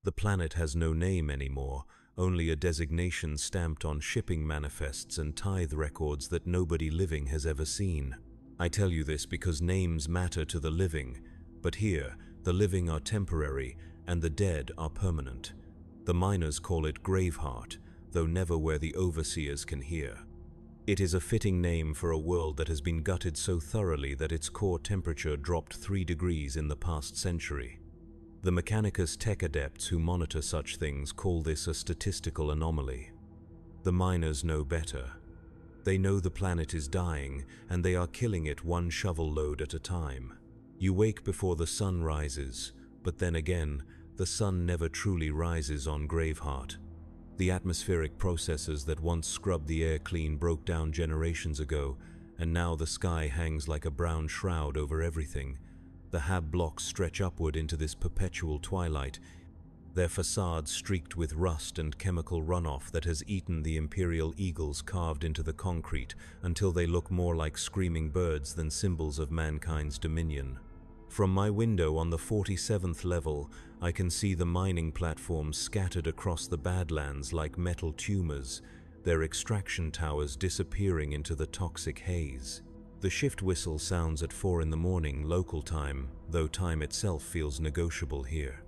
The planet has no name anymore, only a designation stamped on shipping manifests and tithe records that nobody living has ever seen. I tell you this because names matter to the living, but here, the living are temporary and the dead are permanent. The miners call it Graveheart, though never where the overseers can hear. It is a fitting name for a world that has been gutted so thoroughly that its core temperature dropped 3 degrees in the past century. The Mechanicus tech adepts who monitor such things call this a statistical anomaly. The miners know better. They know the planet is dying, and they are killing it one shovel load at a time. You wake before the sun rises, but then again, the sun never truly rises on Graveheart. The atmospheric processes that once scrubbed the air clean broke down generations ago, and now the sky hangs like a brown shroud over everything. The hab blocks stretch upward into this perpetual twilight, their facades streaked with rust and chemical runoff that has eaten the Imperial eagles carved into the concrete until they look more like screaming birds than symbols of mankind's dominion. From my window on the 47th level, I can see the mining platforms scattered across the Badlands like metal tumors, their extraction towers disappearing into the toxic haze. The shift whistle sounds at 4 in the morning local time, though time itself feels negotiable here.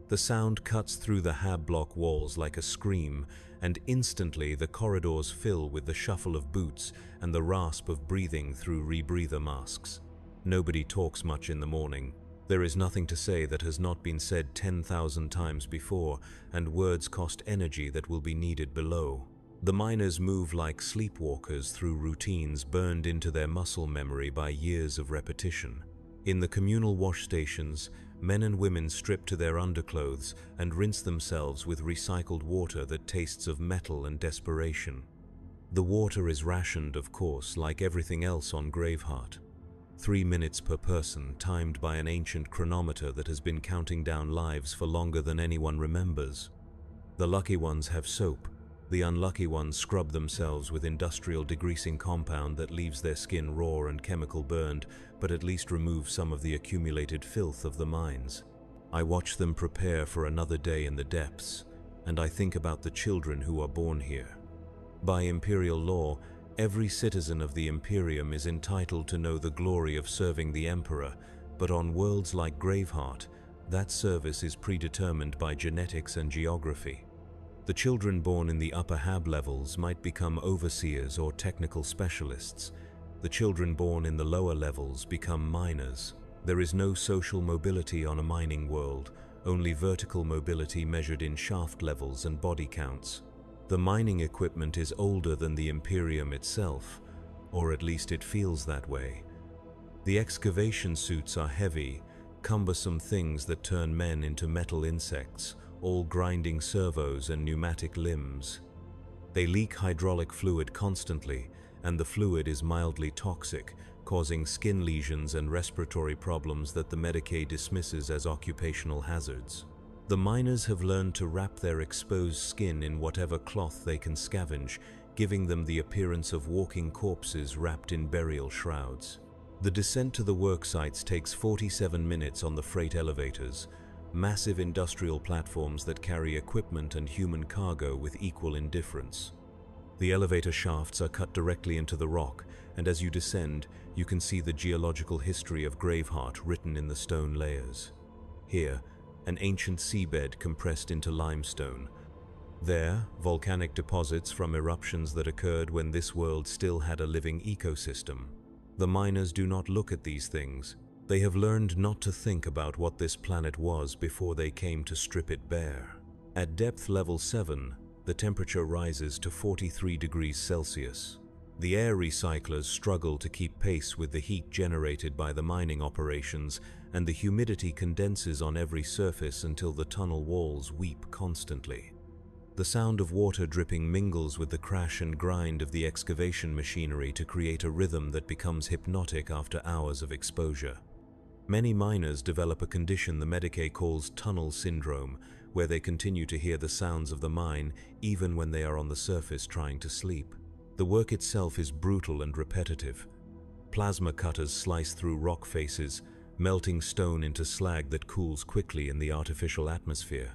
The sound cuts through the hab block walls like a scream, and instantly the corridors fill with the shuffle of boots and the rasp of breathing through rebreather masks. Nobody talks much in the morning. There is nothing to say that has not been said 10,000 times before, and words cost energy that will be needed below. The miners move like sleepwalkers through routines burned into their muscle memory by years of repetition. In the communal wash stations, men and women strip to their underclothes and rinse themselves with recycled water that tastes of metal and desperation. The water is rationed, of course, like everything else on Graveheart. 3 minutes per person, timed by an ancient chronometer that has been counting down lives for longer than anyone remembers. The lucky ones have soap. The unlucky ones scrub themselves with industrial degreasing compound that leaves their skin raw and chemical burned, but at least removes some of the accumulated filth of the mines. I watch them prepare for another day in the depths, and I think about the children who are born here. By Imperial law, every citizen of the Imperium is entitled to know the glory of serving the Emperor, but on worlds like Graveheart, that service is predetermined by genetics and geography. The children born in the upper hab levels might become overseers or technical specialists. The children born in the lower levels become miners. There is no social mobility on a mining world, only vertical mobility measured in shaft levels and body counts. The mining equipment is older than the Imperium itself, or at least it feels that way. The excavation suits are heavy, cumbersome things that turn men into metal insects, all grinding servos and pneumatic limbs. They leak hydraulic fluid constantly, and the fluid is mildly toxic, causing skin lesions and respiratory problems that the Medicaid dismisses as occupational hazards. The miners have learned to wrap their exposed skin in whatever cloth they can scavenge, giving them the appearance of walking corpses wrapped in burial shrouds. The descent to the work sites takes 47 minutes on the freight elevators, massive industrial platforms that carry equipment and human cargo with equal indifference. The elevator shafts are cut directly into the rock, and as you descend, you can see the geological history of Graveheart written in the stone layers. Here, an ancient seabed compressed into limestone. There, volcanic deposits from eruptions that occurred when this world still had a living ecosystem. The miners do not look at these things. They have learned not to think about what this planet was before they came to strip it bare. At depth level 7, the temperature rises to 43 degrees Celsius. The air recyclers struggle to keep pace with the heat generated by the mining operations, and the humidity condenses on every surface until the tunnel walls weep constantly. The sound of water dripping mingles with the crash and grind of the excavation machinery to create a rhythm that becomes hypnotic after hours of exposure. Many miners develop a condition the Medicaid calls tunnel syndrome, where they continue to hear the sounds of the mine even when they are on the surface trying to sleep. The work itself is brutal and repetitive. Plasma cutters slice through rock faces, melting stone into slag that cools quickly in the artificial atmosphere.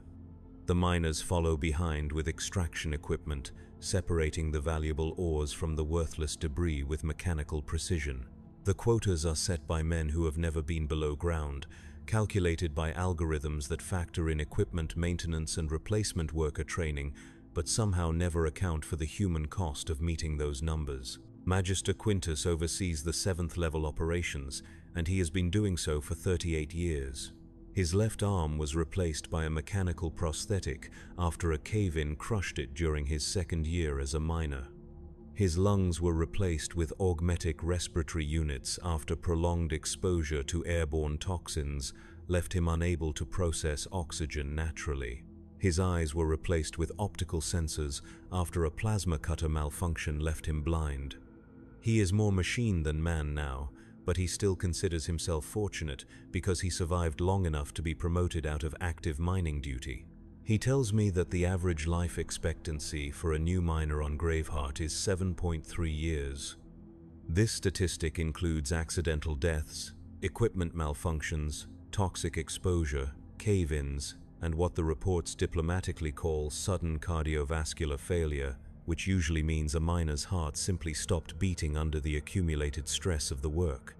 The miners follow behind with extraction equipment, separating the valuable ores from the worthless debris with mechanical precision. The quotas are set by men who have never been below ground, calculated by algorithms that factor in equipment maintenance and replacement worker training, but somehow never account for the human cost of meeting those numbers. Magister Quintus oversees the 7th level operations, and he has been doing so for 38 years. His left arm was replaced by a mechanical prosthetic after a cave-in crushed it during his 2nd year as a miner. His lungs were replaced with augmetic respiratory units after prolonged exposure to airborne toxins left him unable to process oxygen naturally. His eyes were replaced with optical sensors after a plasma cutter malfunction left him blind. He is more machine than man now, but he still considers himself fortunate because he survived long enough to be promoted out of active mining duty. He tells me that the average life expectancy for a new miner on Graveheart is 7.3 years. This statistic includes accidental deaths, equipment malfunctions, toxic exposure, cave-ins, and what the reports diplomatically call sudden cardiovascular failure, which usually means a miner's heart simply stopped beating under the accumulated stress of the work.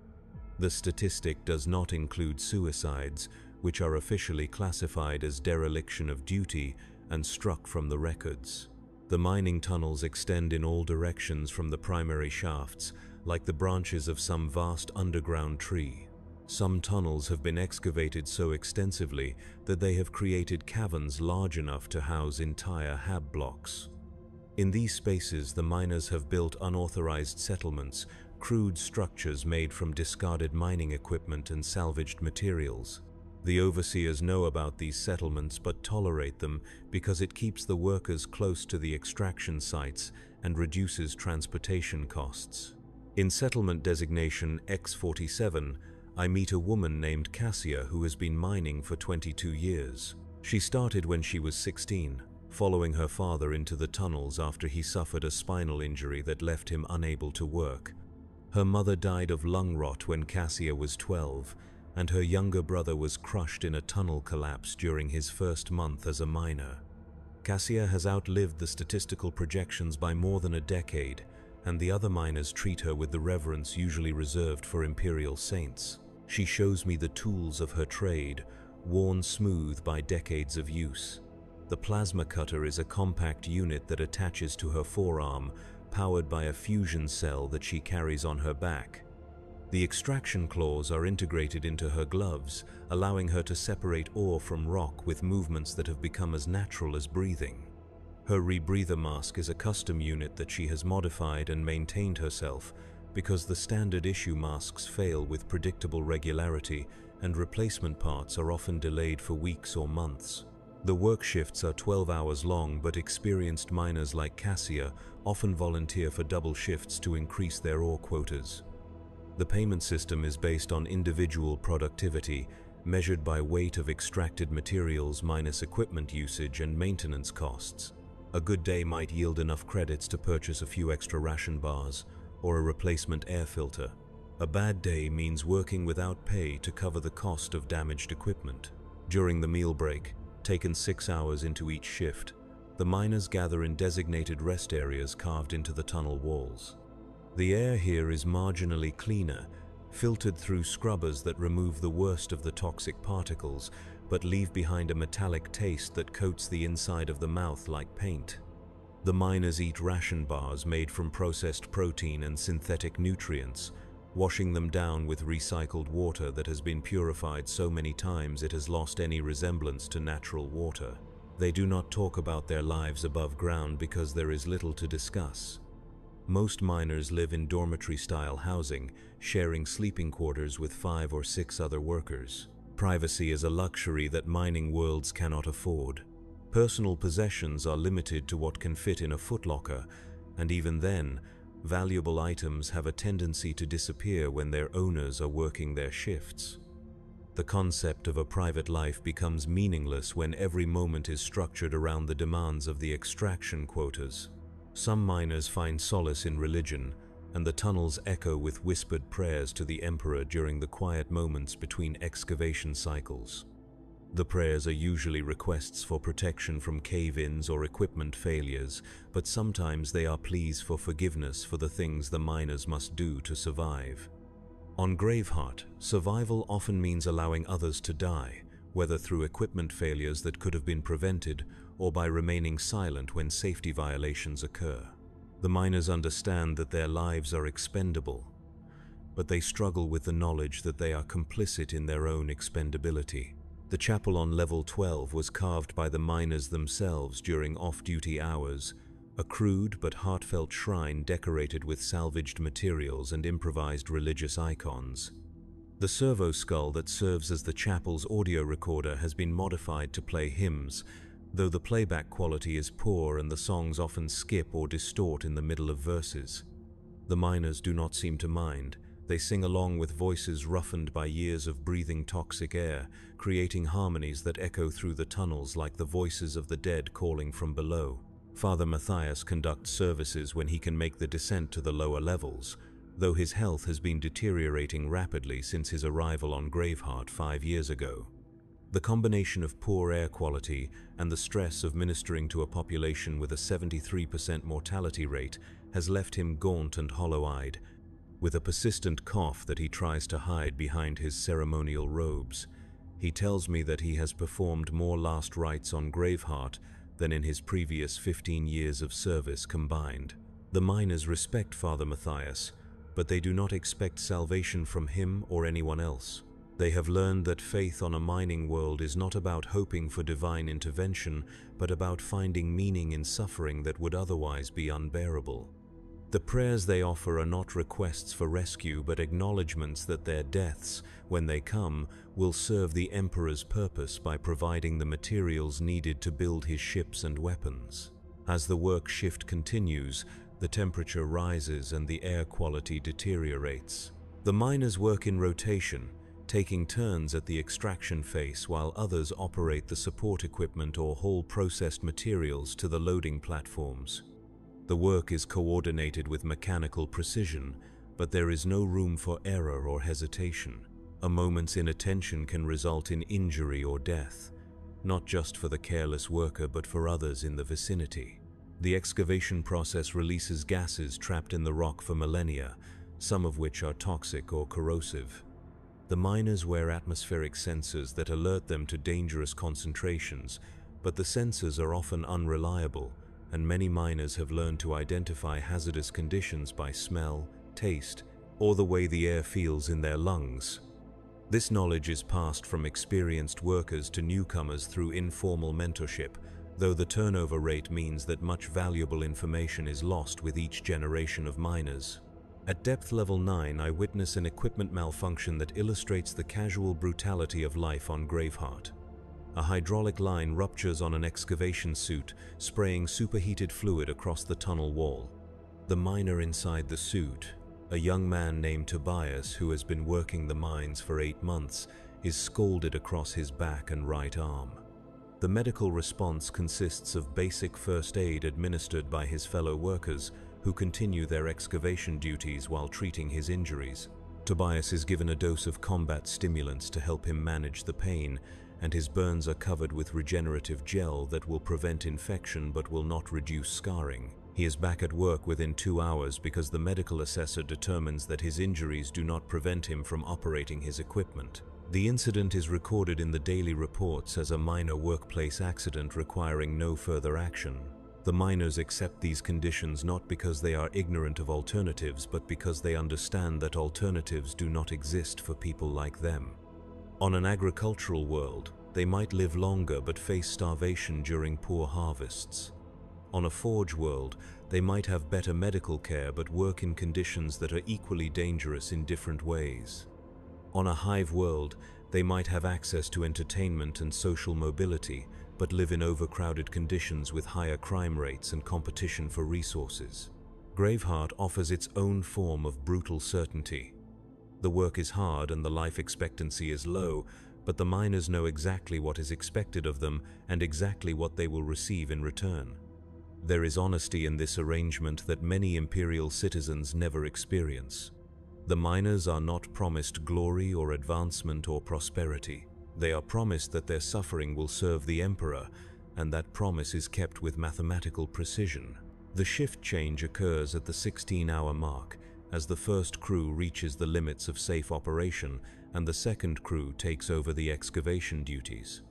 The statistic does not include suicides, which are officially classified as dereliction of duty and struck from the records. The mining tunnels extend in all directions from the primary shafts, like the branches of some vast underground tree. Some tunnels have been excavated so extensively that they have created caverns large enough to house entire hab blocks. In these spaces, the miners have built unauthorized settlements, crude structures made from discarded mining equipment and salvaged materials. The overseers know about these settlements but tolerate them because it keeps the workers close to the extraction sites and reduces transportation costs. In settlement designation X47, I meet a woman named Cassia who has been mining for 22 years. She started when she was 16, following her father into the tunnels after he suffered a spinal injury that left him unable to work. Her mother died of lung rot when Cassia was 12, and her younger brother was crushed in a tunnel collapse during his first month as a miner. Cassia has outlived the statistical projections by more than a decade, and the other miners treat her with the reverence usually reserved for Imperial saints. She shows me the tools of her trade, worn smooth by decades of use. The plasma cutter is a compact unit that attaches to her forearm, powered by a fusion cell that she carries on her back. The extraction claws are integrated into her gloves, allowing her to separate ore from rock with movements that have become as natural as breathing. Her rebreather mask is a custom unit that she has modified and maintained herself because the standard issue masks fail with predictable regularity and replacement parts are often delayed for weeks or months. The work shifts are 12 hours long, but experienced miners like Cassia often volunteer for double shifts to increase their ore quotas. The payment system is based on individual productivity, measured by weight of extracted materials minus equipment usage and maintenance costs. A good day might yield enough credits to purchase a few extra ration bars or a replacement air filter. A bad day means working without pay to cover the cost of damaged equipment. During the meal break, taken 6 hours into each shift, the miners gather in designated rest areas carved into the tunnel walls. The air here is marginally cleaner, filtered through scrubbers that remove the worst of the toxic particles, but leave behind a metallic taste that coats the inside of the mouth like paint. The miners eat ration bars made from processed protein and synthetic nutrients, washing them down with recycled water that has been purified so many times it has lost any resemblance to natural water. They do not talk about their lives above ground because there is little to discuss. Most miners live in dormitory-style housing, sharing sleeping quarters with 5 or 6 other workers. Privacy is a luxury that mining worlds cannot afford. Personal possessions are limited to what can fit in a footlocker, and even then, valuable items have a tendency to disappear when their owners are working their shifts. The concept of a private life becomes meaningless when every moment is structured around the demands of the extraction quotas. Some miners find solace in religion, and the tunnels echo with whispered prayers to the Emperor during the quiet moments between excavation cycles. The prayers are usually requests for protection from cave-ins or equipment failures, but sometimes they are pleas for forgiveness for the things the miners must do to survive. On Graveheart, survival often means allowing others to die, whether through equipment failures that could have been prevented or by remaining silent when safety violations occur. The miners understand that their lives are expendable, but they struggle with the knowledge that they are complicit in their own expendability. The chapel on level 12 was carved by the miners themselves during off-duty hours, a crude but heartfelt shrine decorated with salvaged materials and improvised religious icons. The servo skull that serves as the chapel's audio recorder has been modified to play hymns, though the playback quality is poor and the songs often skip or distort in the middle of verses. The miners do not seem to mind. They sing along with voices roughened by years of breathing toxic air, creating harmonies that echo through the tunnels like the voices of the dead calling from below. Father Matthias conducts services when he can make the descent to the lower levels, though his health has been deteriorating rapidly since his arrival on Graveheart 5 years ago. The combination of poor air quality and the stress of ministering to a population with a 73% mortality rate has left him gaunt and hollow-eyed, with a persistent cough that he tries to hide behind his ceremonial robes. He tells me that he has performed more last rites on Graveheart than in his previous 15 years of service combined. The miners respect Father Matthias, but they do not expect salvation from him or anyone else. They have learned that faith on a mining world is not about hoping for divine intervention, but about finding meaning in suffering that would otherwise be unbearable. The prayers they offer are not requests for rescue, but acknowledgements that their deaths, when they come, will serve the Emperor's purpose by providing the materials needed to build his ships and weapons. As the work shift continues, the temperature rises and the air quality deteriorates. The miners work in rotation, taking turns at the extraction face while others operate the support equipment or haul processed materials to the loading platforms. The work is coordinated with mechanical precision, but there is no room for error or hesitation. A moment's inattention can result in injury or death, not just for the careless worker but for others in the vicinity. The excavation process releases gases trapped in the rock for millennia, some of which are toxic or corrosive. The miners wear atmospheric sensors that alert them to dangerous concentrations, but the sensors are often unreliable, and many miners have learned to identify hazardous conditions by smell, taste, or the way the air feels in their lungs. This knowledge is passed from experienced workers to newcomers through informal mentorship, though the turnover rate means that much valuable information is lost with each generation of miners. At depth level 9, I witness an equipment malfunction that illustrates the casual brutality of life on Graveheart. A hydraulic line ruptures on an excavation suit, spraying superheated fluid across the tunnel wall. The miner inside the suit, a young man named Tobias who has been working the mines for 8 months, is scalded across his back and right arm. The medical response consists of basic first aid administered by his fellow workers, who continue their excavation duties while treating his injuries. Tobias is given a dose of combat stimulants to help him manage the pain, and his burns are covered with regenerative gel that will prevent infection but will not reduce scarring. He is back at work within 2 hours because the medical assessor determines that his injuries do not prevent him from operating his equipment. The incident is recorded in the daily reports as a minor workplace accident requiring no further action. The miners accept these conditions not because they are ignorant of alternatives, but because they understand that alternatives do not exist for people like them. On an agricultural world, they might live longer but face starvation during poor harvests. On a forge world, they might have better medical care but work in conditions that are equally dangerous in different ways. On a hive world, they might have access to entertainment and social mobility, but live in overcrowded conditions with higher crime rates and competition for resources. Graveheart offers its own form of brutal certainty. The work is hard and the life expectancy is low, but the miners know exactly what is expected of them and exactly what they will receive in return. There is honesty in this arrangement that many Imperial citizens never experience. The miners are not promised glory or advancement or prosperity. They are promised that their suffering will serve the Emperor, and that promise is kept with mathematical precision. The shift change occurs at the 16-hour mark, as the first crew reaches the limits of safe operation and the second crew takes over the excavation duties.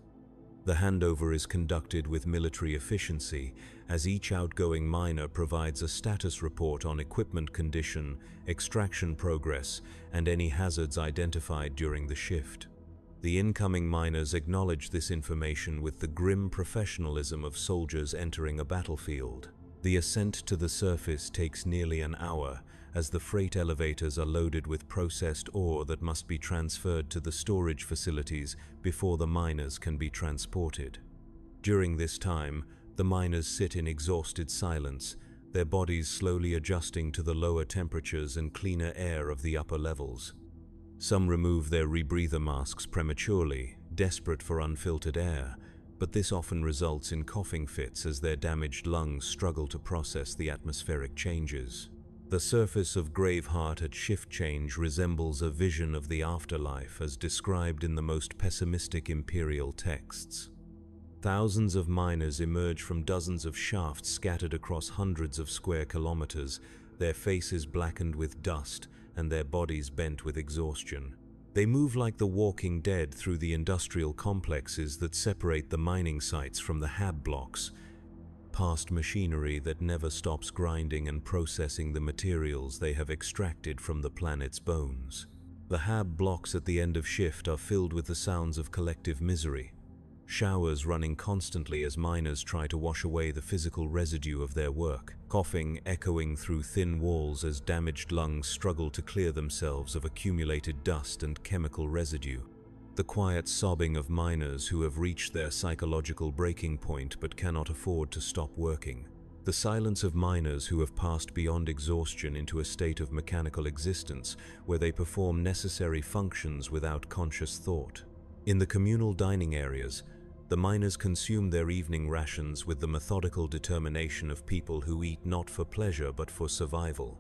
The handover is conducted with military efficiency, as each outgoing miner provides a status report on equipment condition, extraction progress, and any hazards identified during the shift. The incoming miners acknowledge this information with the grim professionalism of soldiers entering a battlefield. The ascent to the surface takes nearly an hour, as the freight elevators are loaded with processed ore that must be transferred to the storage facilities before the miners can be transported. During this time, the miners sit in exhausted silence, their bodies slowly adjusting to the lower temperatures and cleaner air of the upper levels. Some remove their rebreather masks prematurely, desperate for unfiltered air, but this often results in coughing fits as their damaged lungs struggle to process the atmospheric changes. The surface of Graveheart at shift change resembles a vision of the afterlife as described in the most pessimistic Imperial texts. Thousands of miners emerge from dozens of shafts scattered across hundreds of square kilometers, their faces blackened with dust and their bodies bent with exhaustion. They move like the walking dead through the industrial complexes that separate the mining sites from the hab blocks, past machinery that never stops grinding and processing the materials they have extracted from the planet's bones. The hab blocks at the end of shift are filled with the sounds of collective misery, showers running constantly as miners try to wash away the physical residue of their work, coughing echoing through thin walls as damaged lungs struggle to clear themselves of accumulated dust and chemical residue. The quiet sobbing of miners who have reached their psychological breaking point but cannot afford to stop working. The silence of miners who have passed beyond exhaustion into a state of mechanical existence where they perform necessary functions without conscious thought. In the communal dining areas, the miners consume their evening rations with the methodical determination of people who eat not for pleasure but for survival.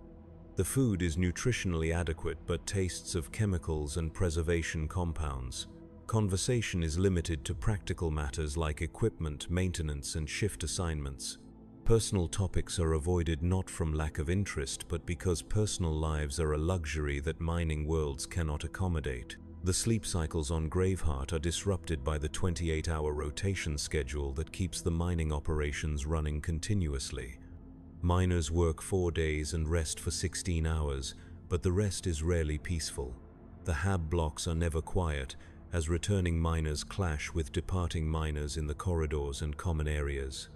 The food is nutritionally adequate but tastes of chemicals and preservation compounds. Conversation is limited to practical matters like equipment, maintenance, and shift assignments. Personal topics are avoided not from lack of interest but because personal lives are a luxury that mining worlds cannot accommodate. The sleep cycles on Graveheart are disrupted by the 28-hour rotation schedule that keeps the mining operations running continuously. Miners work 4 days and rest for 16 hours, but the rest is rarely peaceful. The hab blocks are never quiet, as returning miners clash with departing miners in the corridors and common areas.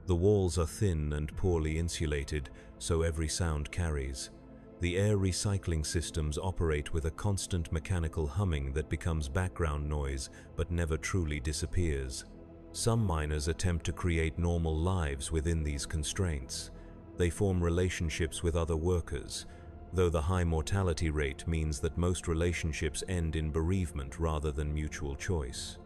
The walls are thin and poorly insulated, so every sound carries. The air recycling systems operate with a constant mechanical humming that becomes background noise but never truly disappears. Some miners attempt to create normal lives within these constraints. They form relationships with other workers, though the high mortality rate means that most relationships end in bereavement rather than mutual choice.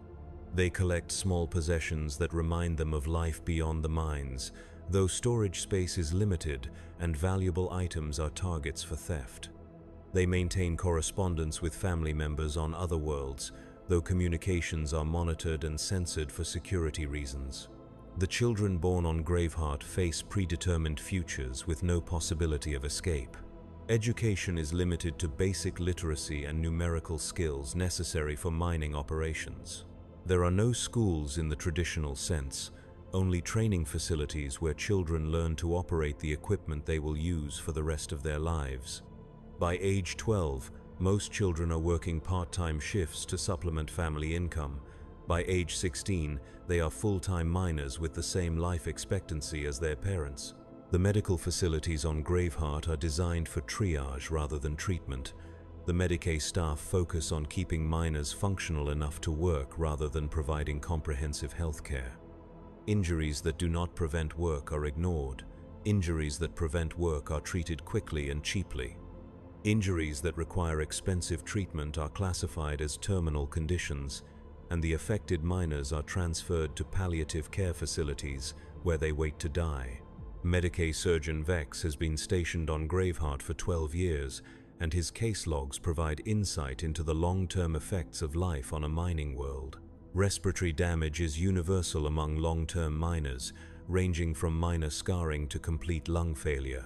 They collect small possessions that remind them of life beyond the mines, though storage space is limited and valuable items are targets for theft. They maintain correspondence with family members on other worlds, though communications are monitored and censored for security reasons. The children born on Graveheart face predetermined futures with no possibility of escape. Education is limited to basic literacy and numerical skills necessary for mining operations. There are no schools in the traditional sense, only training facilities where children learn to operate the equipment they will use for the rest of their lives. By age 12, most children are working part-time shifts to supplement family income. By age 16, they are full-time miners with the same life expectancy as their parents. The medical facilities on Graveheart are designed for triage rather than treatment. The Medicae staff focus on keeping miners functional enough to work rather than providing comprehensive health care. Injuries that do not prevent work are ignored. Injuries that prevent work are treated quickly and cheaply. Injuries that require expensive treatment are classified as terminal conditions, and the affected miners are transferred to palliative care facilities where they wait to die. Medicae Surgeon Vex has been stationed on Graveheart for 12 years, and his case logs provide insight into the long-term effects of life on a mining world. Respiratory damage is universal among long-term miners, ranging from minor scarring to complete lung failure.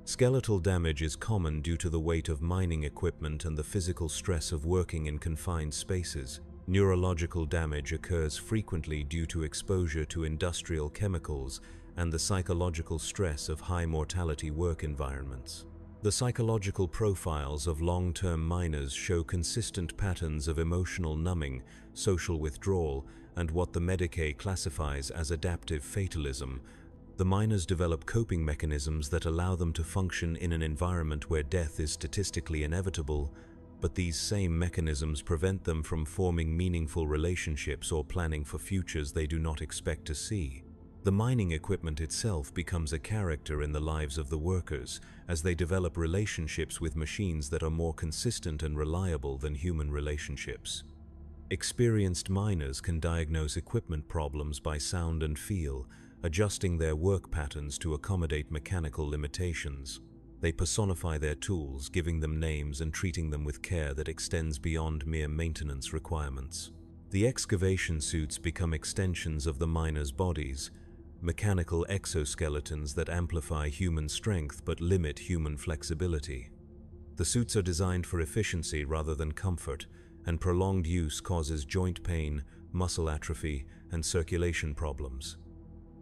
Skeletal damage is common due to the weight of mining equipment and the physical stress of working in confined spaces. Neurological damage occurs frequently due to exposure to industrial chemicals and the psychological stress of high-mortality work environments. The psychological profiles of long-term miners show consistent patterns of emotional numbing, social withdrawal, and what the Medicae classifies as adaptive fatalism. The miners develop coping mechanisms that allow them to function in an environment where death is statistically inevitable, but these same mechanisms prevent them from forming meaningful relationships or planning for futures they do not expect to see. The mining equipment itself becomes a character in the lives of the workers as they develop relationships with machines that are more consistent and reliable than human relationships. Experienced miners can diagnose equipment problems by sound and feel, adjusting their work patterns to accommodate mechanical limitations. They personify their tools, giving them names and treating them with care that extends beyond mere maintenance requirements. The excavation suits become extensions of the miners' bodies, mechanical exoskeletons that amplify human strength but limit human flexibility. The suits are designed for efficiency rather than comfort, and prolonged use causes joint pain, muscle atrophy, and circulation problems.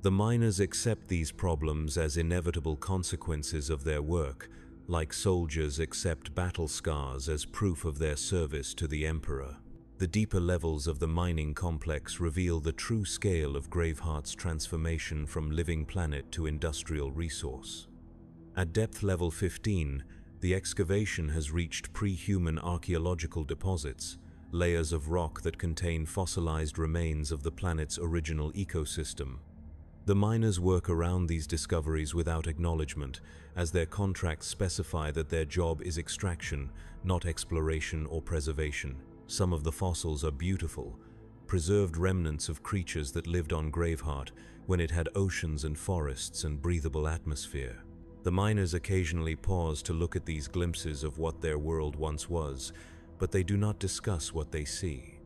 The miners accept these problems as inevitable consequences of their work, like soldiers accept battle scars as proof of their service to the Emperor. The deeper levels of the mining complex reveal the true scale of Graveheart's transformation from living planet to industrial resource. At depth level 15, the excavation has reached pre-human archaeological deposits, layers of rock that contain fossilized remains of the planet's original ecosystem. The miners work around these discoveries without acknowledgement, as their contracts specify that their job is extraction, not exploration or preservation. Some of the fossils are beautiful, preserved remnants of creatures that lived on Graveheart when it had oceans and forests and breathable atmosphere. The miners occasionally pause to look at these glimpses of what their world once was, but they do not discuss what they see.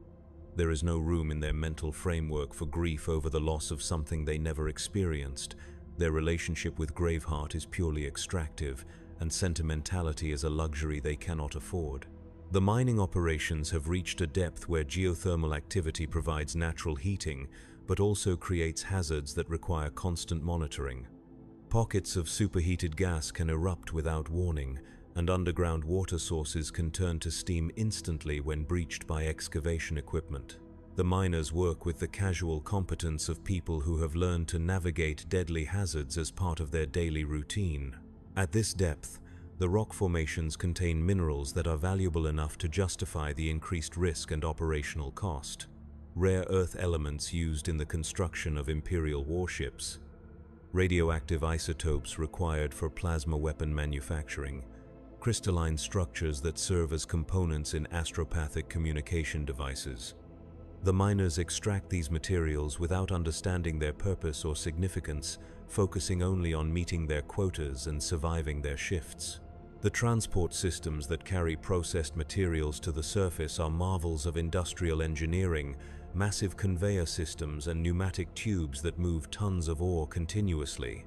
There is no room in their mental framework for grief over the loss of something they never experienced. Their relationship with Graveheart is purely extractive, and sentimentality is a luxury they cannot afford. The mining operations have reached a depth where geothermal activity provides natural heating, but also creates hazards that require constant monitoring. Pockets of superheated gas can erupt without warning, and underground water sources can turn to steam instantly when breached by excavation equipment. The miners work with the casual competence of people who have learned to navigate deadly hazards as part of their daily routine. At this depth, the rock formations contain minerals that are valuable enough to justify the increased risk and operational cost. Rare earth elements used in the construction of Imperial warships, radioactive isotopes required for plasma weapon manufacturing, crystalline structures that serve as components in astropathic communication devices. The miners extract these materials without understanding their purpose or significance, focusing only on meeting their quotas and surviving their shifts. The transport systems that carry processed materials to the surface are marvels of industrial engineering, massive conveyor systems and pneumatic tubes that move tons of ore continuously.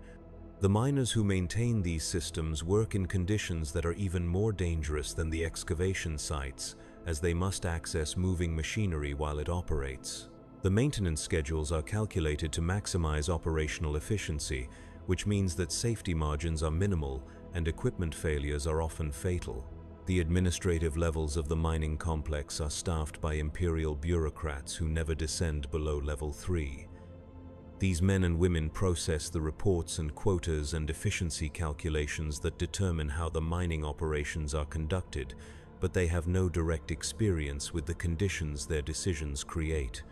The miners who maintain these systems work in conditions that are even more dangerous than the excavation sites, as they must access moving machinery while it operates. The maintenance schedules are calculated to maximize operational efficiency, which means that safety margins are minimal and equipment failures are often fatal. The administrative levels of the mining complex are staffed by Imperial bureaucrats who never descend below level 3. These men and women process the reports and quotas and efficiency calculations that determine how the mining operations are conducted, but they have no direct experience with the conditions their decisions create.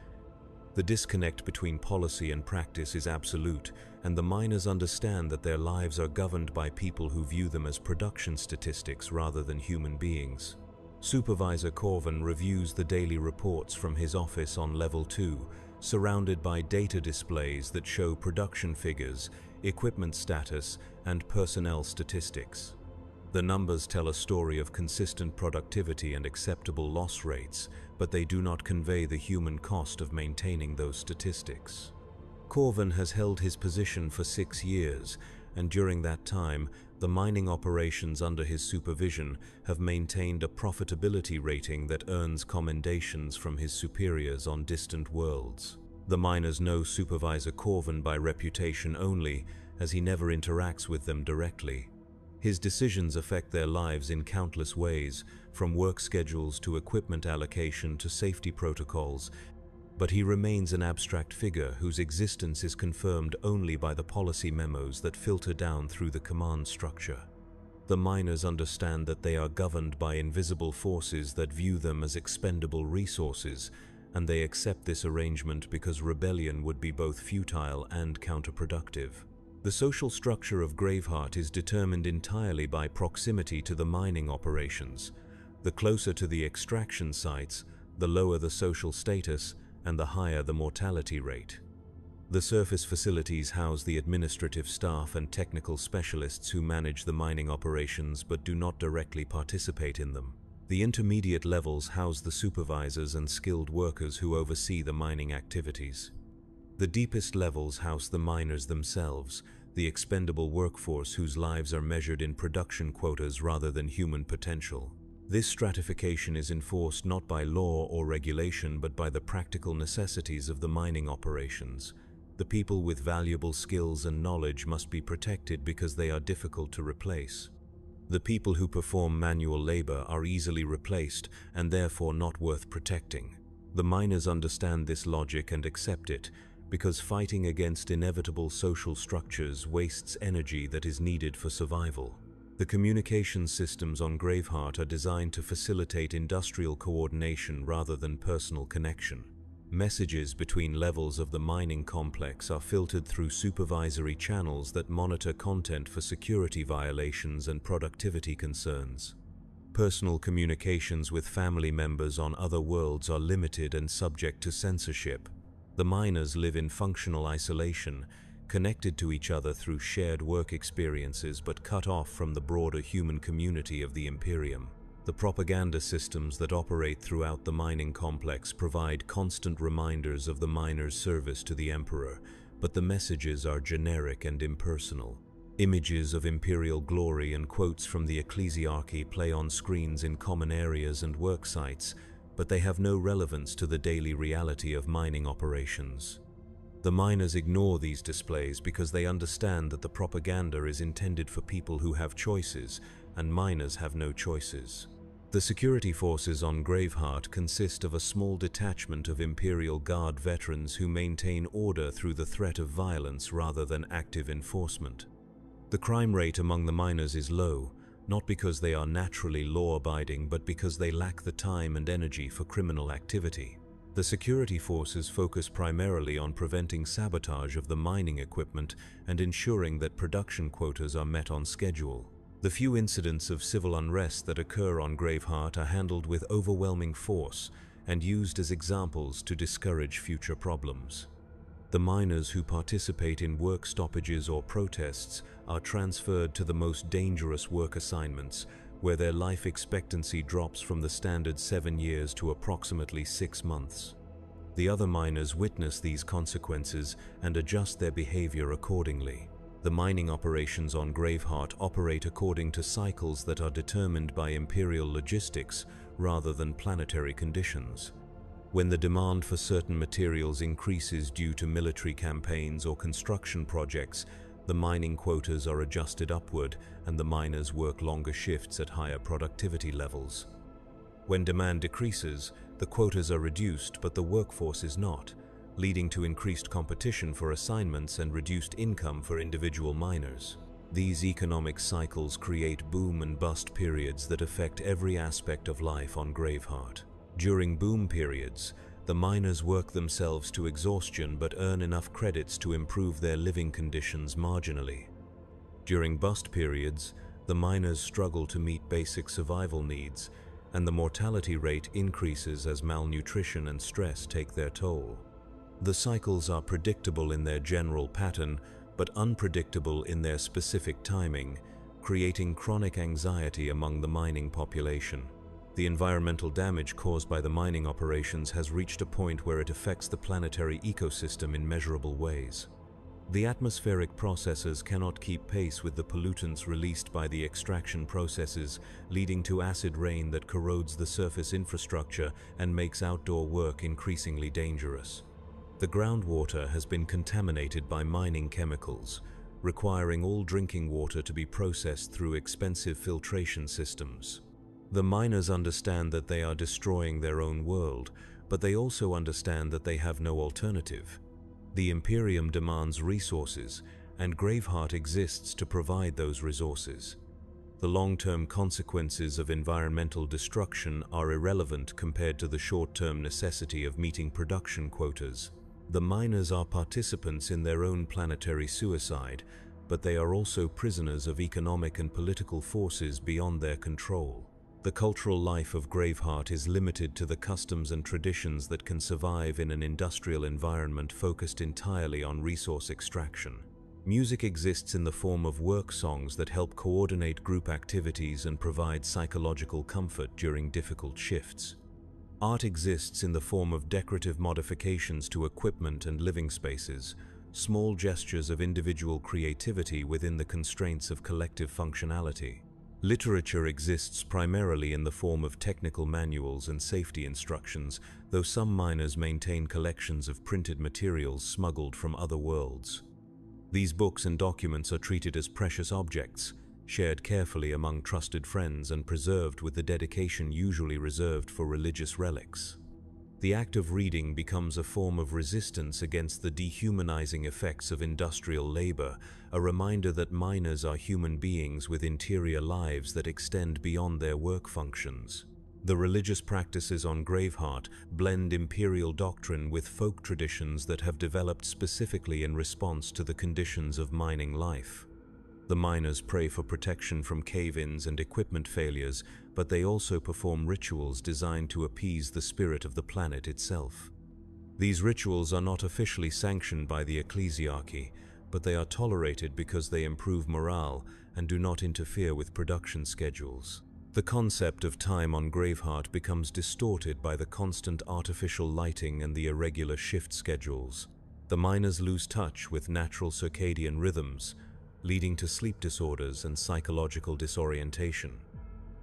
The disconnect between policy and practice is absolute, and the miners understand that their lives are governed by people who view them as production statistics rather than human beings. Supervisor Corvin reviews the daily reports from his office on level 2, surrounded by data displays that show production figures, equipment status, and personnel statistics. The numbers tell a story of consistent productivity and acceptable loss rates, but they do not convey the human cost of maintaining those statistics. Corvin has held his position for 6 years, and during that time, the mining operations under his supervision have maintained a profitability rating that earns commendations from his superiors on distant worlds. The miners know Supervisor Corvin by reputation only, as he never interacts with them directly. His decisions affect their lives in countless ways, from work schedules to equipment allocation to safety protocols, but he remains an abstract figure whose existence is confirmed only by the policy memos that filter down through the command structure. The miners understand that they are governed by invisible forces that view them as expendable resources, and they accept this arrangement because rebellion would be both futile and counterproductive. The social structure of Graveheart is determined entirely by proximity to the mining operations. The closer to the extraction sites, the lower the social status and the higher the mortality rate. The surface facilities house the administrative staff and technical specialists who manage the mining operations but do not directly participate in them. The intermediate levels house the supervisors and skilled workers who oversee the mining activities. The deepest levels house the miners themselves, the expendable workforce whose lives are measured in production quotas rather than human potential. This stratification is enforced not by law or regulation but by the practical necessities of the mining operations. The people with valuable skills and knowledge must be protected because they are difficult to replace. The people who perform manual labor are easily replaced and therefore not worth protecting. The miners understand this logic and accept it, because fighting against inevitable social structures wastes energy that is needed for survival. The communication systems on Graveheart are designed to facilitate industrial coordination rather than personal connection. Messages between levels of the mining complex are filtered through supervisory channels that monitor content for security violations and productivity concerns. Personal communications with family members on other worlds are limited and subject to censorship. The miners live in functional isolation, connected to each other through shared work experiences but cut off from the broader human community of the Imperium. The propaganda systems that operate throughout the mining complex provide constant reminders of the miners' service to the Emperor, but the messages are generic and impersonal. Images of Imperial glory and quotes from the ecclesiarchy play on screens in common areas and work sites, but they have no relevance to the daily reality of mining operations. The miners ignore these displays because they understand that the propaganda is intended for people who have choices, and miners have no choices. The security forces on Graveheart consist of a small detachment of Imperial Guard veterans who maintain order through the threat of violence rather than active enforcement. The crime rate among the miners is low, not because they are naturally law-abiding, but because they lack the time and energy for criminal activity. The security forces focus primarily on preventing sabotage of the mining equipment and ensuring that production quotas are met on schedule. The few incidents of civil unrest that occur on Graveheart are handled with overwhelming force and used as examples to discourage future problems. The miners who participate in work stoppages or protests are transferred to the most dangerous work assignments, where their life expectancy drops from the standard 7 years to approximately 6 months. The other miners witness these consequences and adjust their behavior accordingly. The mining operations on Graveheart operate according to cycles that are determined by Imperial logistics rather than planetary conditions. When the demand for certain materials increases due to military campaigns or construction projects, the mining quotas are adjusted upward and the miners work longer shifts at higher productivity levels. When demand decreases, the quotas are reduced but the workforce is not, leading to increased competition for assignments and reduced income for individual miners. These economic cycles create boom and bust periods that affect every aspect of life on Graveheart. During boom periods, the miners work themselves to exhaustion but earn enough credits to improve their living conditions marginally. During bust periods, the miners struggle to meet basic survival needs, and the mortality rate increases as malnutrition and stress take their toll. The cycles are predictable in their general pattern, but unpredictable in their specific timing, creating chronic anxiety among the mining population. The environmental damage caused by the mining operations has reached a point where it affects the planetary ecosystem in measurable ways. The atmospheric processes cannot keep pace with the pollutants released by the extraction processes, leading to acid rain that corrodes the surface infrastructure and makes outdoor work increasingly dangerous. The groundwater has been contaminated by mining chemicals, requiring all drinking water to be processed through expensive filtration systems. The miners understand that they are destroying their own world, but they also understand that they have no alternative. The Imperium demands resources, and Graveheart exists to provide those resources. The long-term consequences of environmental destruction are irrelevant compared to the short-term necessity of meeting production quotas. The miners are participants in their own planetary suicide, but they are also prisoners of economic and political forces beyond their control. The cultural life of Graveheart is limited to the customs and traditions that can survive in an industrial environment focused entirely on resource extraction. Music exists in the form of work songs that help coordinate group activities and provide psychological comfort during difficult shifts. Art exists in the form of decorative modifications to equipment and living spaces, small gestures of individual creativity within the constraints of collective functionality. Literature exists primarily in the form of technical manuals and safety instructions, though some miners maintain collections of printed materials smuggled from other worlds. These books and documents are treated as precious objects, shared carefully among trusted friends and preserved with the dedication usually reserved for religious relics. The act of reading becomes a form of resistance against the dehumanizing effects of industrial labor, a reminder that miners are human beings with interior lives that extend beyond their work functions. The religious practices on Graveheart blend Imperial doctrine with folk traditions that have developed specifically in response to the conditions of mining life. The miners pray for protection from cave-ins and equipment failures, but they also perform rituals designed to appease the spirit of the planet itself. These rituals are not officially sanctioned by the ecclesiarchy, but they are tolerated because they improve morale and do not interfere with production schedules. The concept of time on Graveheart becomes distorted by the constant artificial lighting and the irregular shift schedules. The miners lose touch with natural circadian rhythms, leading to sleep disorders and psychological disorientation.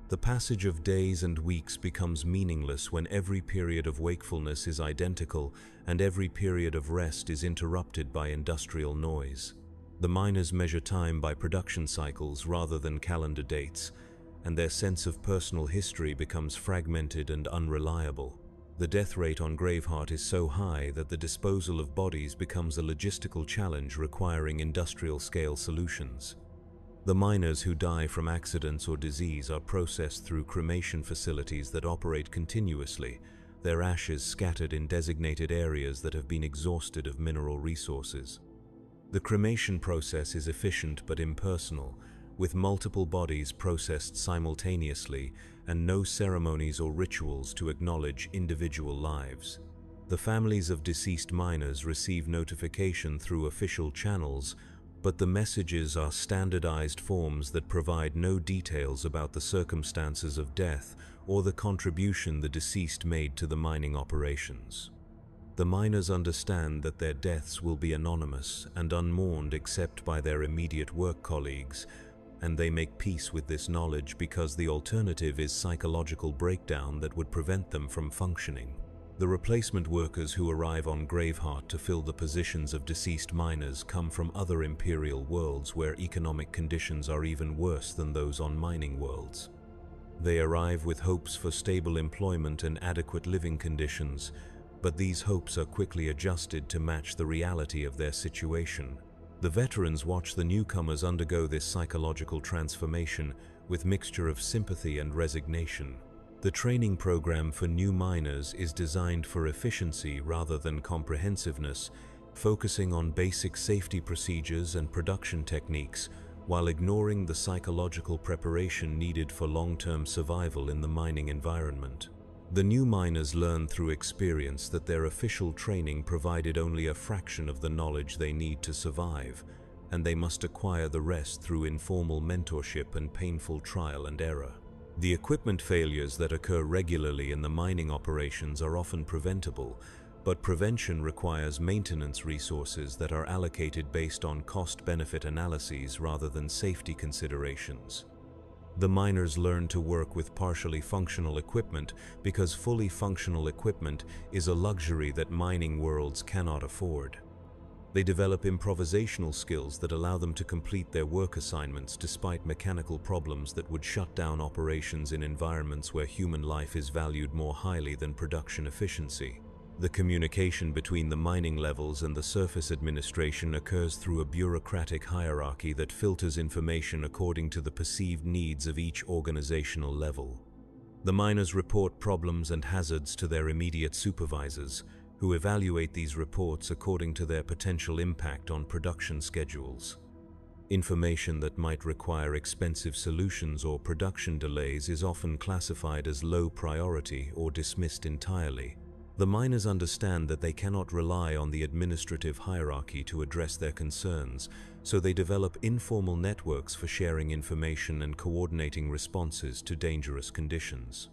The passage of days and weeks becomes meaningless when every period of wakefulness is identical and every period of rest is interrupted by industrial noise. The miners measure time by production cycles rather than calendar dates, and their sense of personal history becomes fragmented and unreliable. The death rate on Graveheart is so high that the disposal of bodies becomes a logistical challenge requiring industrial-scale solutions. The miners who die from accidents or disease are processed through cremation facilities that operate continuously, their ashes scattered in designated areas that have been exhausted of mineral resources. The cremation process is efficient but impersonal, with multiple bodies processed simultaneously and no ceremonies or rituals to acknowledge individual lives. The families of deceased miners receive notification through official channels, but the messages are standardized forms that provide no details about the circumstances of death or the contribution the deceased made to the mining operations. The miners understand that their deaths will be anonymous and unmourned except by their immediate work colleagues, and they make peace with this knowledge because the alternative is psychological breakdown that would prevent them from functioning. The replacement workers who arrive on Graveheart to fill the positions of deceased miners come from other Imperial worlds where economic conditions are even worse than those on mining worlds. They arrive with hopes for stable employment and adequate living conditions, but these hopes are quickly adjusted to match the reality of their situation. The veterans watch the newcomers undergo this psychological transformation with mixture of sympathy and resignation. The training program for new miners is designed for efficiency rather than comprehensiveness, focusing on basic safety procedures and production techniques, while ignoring the psychological preparation needed for long-term survival in the mining environment. The new miners learn through experience that their official training provided only a fraction of the knowledge they need to survive, and they must acquire the rest through informal mentorship and painful trial and error. The equipment failures that occur regularly in the mining operations are often preventable, but prevention requires maintenance resources that are allocated based on cost-benefit analyses rather than safety considerations. The miners learn to work with partially functional equipment because fully functional equipment is a luxury that mining worlds cannot afford. They develop improvisational skills that allow them to complete their work assignments despite mechanical problems that would shut down operations in environments where human life is valued more highly than production efficiency. The communication between the mining levels and the surface administration occurs through a bureaucratic hierarchy that filters information according to the perceived needs of each organizational level. The miners report problems and hazards to their immediate supervisors, who evaluate these reports according to their potential impact on production schedules. Information that might require expensive solutions or production delays is often classified as low priority or dismissed entirely. The miners understand that they cannot rely on the administrative hierarchy to address their concerns, so they develop informal networks for sharing information and coordinating responses to dangerous conditions.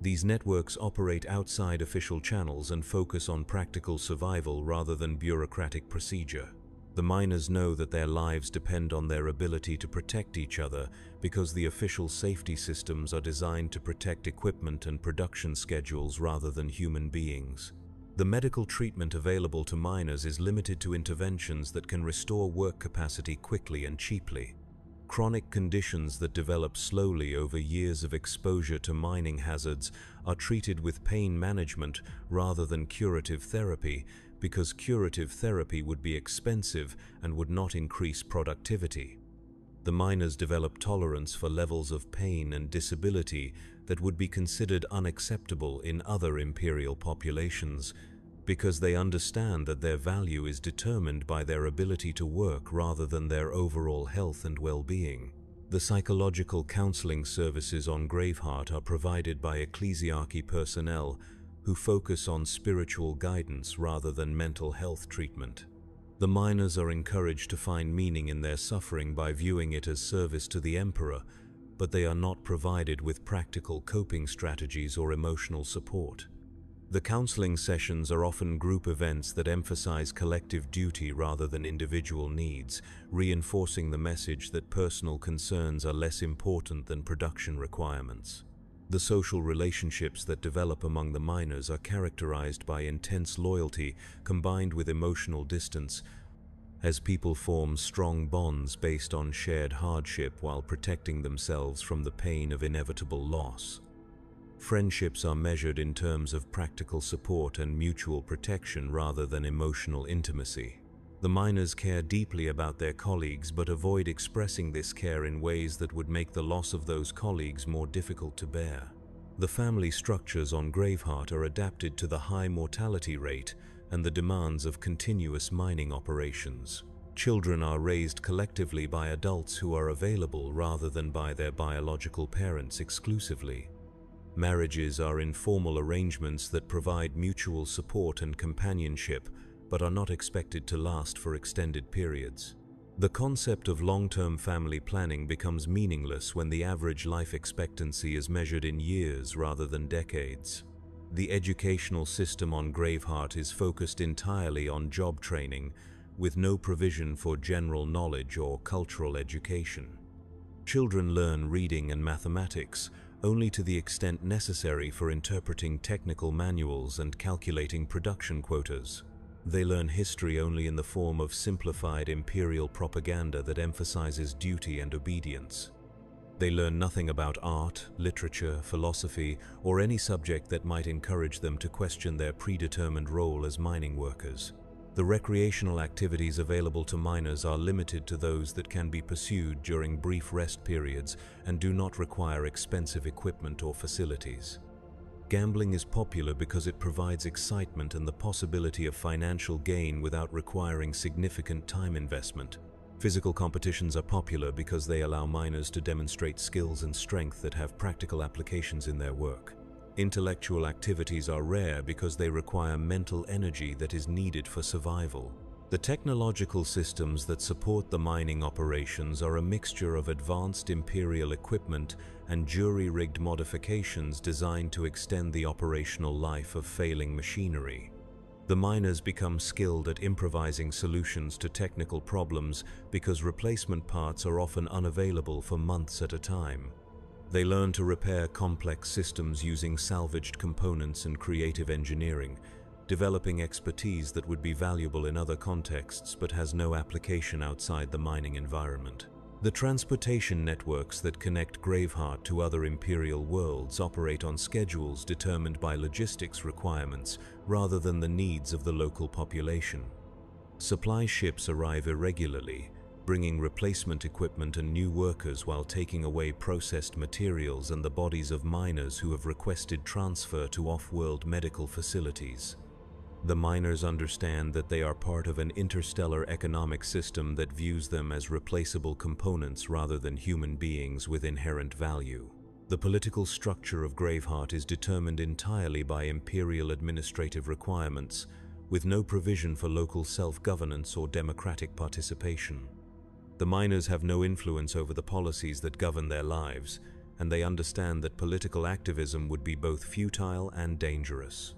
These networks operate outside official channels and focus on practical survival rather than bureaucratic procedure. The miners know that their lives depend on their ability to protect each other because the official safety systems are designed to protect equipment and production schedules rather than human beings. The medical treatment available to miners is limited to interventions that can restore work capacity quickly and cheaply. Chronic conditions that develop slowly over years of exposure to mining hazards are treated with pain management rather than curative therapy, because curative therapy would be expensive and would not increase productivity. The miners develop tolerance for levels of pain and disability that would be considered unacceptable in other imperial populations, because they understand that their value is determined by their ability to work rather than their overall health and well-being. The psychological counseling services on Graveheart are provided by ecclesiarchy personnel who focus on spiritual guidance rather than mental health treatment. The miners are encouraged to find meaning in their suffering by viewing it as service to the Emperor, but they are not provided with practical coping strategies or emotional support. The counseling sessions are often group events that emphasize collective duty rather than individual needs, reinforcing the message that personal concerns are less important than production requirements. The social relationships that develop among the miners are characterized by intense loyalty combined with emotional distance, as people form strong bonds based on shared hardship while protecting themselves from the pain of inevitable loss. Friendships are measured in terms of practical support and mutual protection rather than emotional intimacy. The miners care deeply about their colleagues but avoid expressing this care in ways that would make the loss of those colleagues more difficult to bear. The family structures on Graveheart are adapted to the high mortality rate and the demands of continuous mining operations. Children are raised collectively by adults who are available rather than by their biological parents exclusively. Marriages are informal arrangements that provide mutual support and companionship, but are not expected to last for extended periods. The concept of long-term family planning becomes meaningless when the average life expectancy is measured in years rather than decades. The educational system on Graveheart is focused entirely on job training, with no provision for general knowledge or cultural education. Children learn reading and mathematics only to the extent necessary for interpreting technical manuals and calculating production quotas. They learn history only in the form of simplified imperial propaganda that emphasizes duty and obedience. They learn nothing about art, literature, philosophy, or any subject that might encourage them to question their predetermined role as mining workers. The recreational activities available to miners are limited to those that can be pursued during brief rest periods and do not require expensive equipment or facilities. Gambling is popular because it provides excitement and the possibility of financial gain without requiring significant time investment. Physical competitions are popular because they allow miners to demonstrate skills and strength that have practical applications in their work. Intellectual activities are rare because they require mental energy that is needed for survival. The technological systems that support the mining operations are a mixture of advanced Imperial equipment and jury-rigged modifications designed to extend the operational life of failing machinery. The miners become skilled at improvising solutions to technical problems because replacement parts are often unavailable for months at a time. They learn to repair complex systems using salvaged components and creative engineering, developing expertise that would be valuable in other contexts but has no application outside the mining environment. The transportation networks that connect Graveheart to other Imperial worlds operate on schedules determined by logistics requirements rather than the needs of the local population. Supply ships arrive irregularly, bringing replacement equipment and new workers while taking away processed materials and the bodies of miners who have requested transfer to off-world medical facilities. The miners understand that they are part of an interstellar economic system that views them as replaceable components rather than human beings with inherent value. The political structure of Graveheart is determined entirely by Imperial administrative requirements, with no provision for local self-governance or democratic participation. The miners have no influence over the policies that govern their lives, and they understand that political activism would be both futile and dangerous.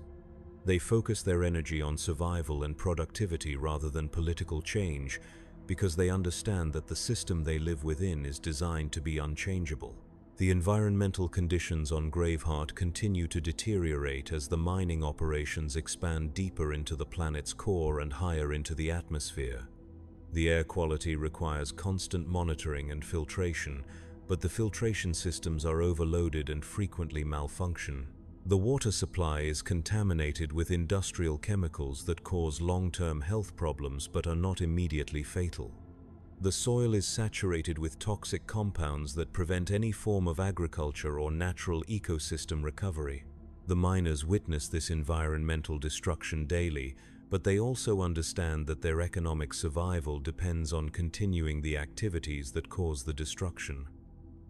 They focus their energy on survival and productivity rather than political change because they understand that the system they live within is designed to be unchangeable. The environmental conditions on Graveheart continue to deteriorate as the mining operations expand deeper into the planet's core and higher into the atmosphere. The air quality requires constant monitoring and filtration, but the filtration systems are overloaded and frequently malfunction. The water supply is contaminated with industrial chemicals that cause long-term health problems but are not immediately fatal. The soil is saturated with toxic compounds that prevent any form of agriculture or natural ecosystem recovery. The miners witness this environmental destruction daily, but they also understand that their economic survival depends on continuing the activities that cause the destruction.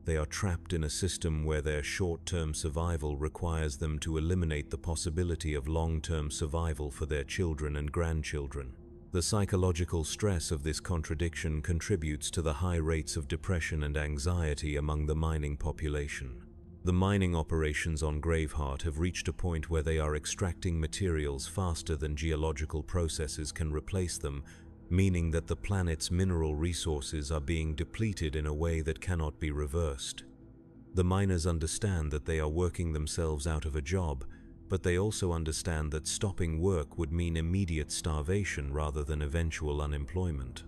They are trapped in a system where their short-term survival requires them to eliminate the possibility of long-term survival for their children and grandchildren. The psychological stress of this contradiction contributes to the high rates of depression and anxiety among the mining population. The mining operations on Graveheart have reached a point where they are extracting materials faster than geological processes can replace them, meaning that the planet's mineral resources are being depleted in a way that cannot be reversed. The miners understand that they are working themselves out of a job, but they also understand that stopping work would mean immediate starvation rather than eventual unemployment.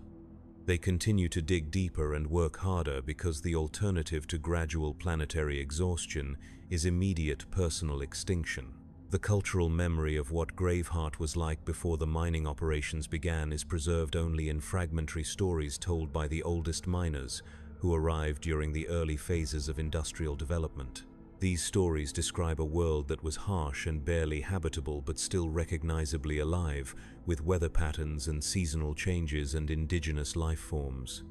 They continue to dig deeper and work harder because the alternative to gradual planetary exhaustion is immediate personal extinction. The cultural memory of what Graveheart was like before the mining operations began is preserved only in fragmentary stories told by the oldest miners, who arrived during the early phases of industrial development. These stories describe a world that was harsh and barely habitable but still recognizably alive, with weather patterns and seasonal changes and indigenous life forms.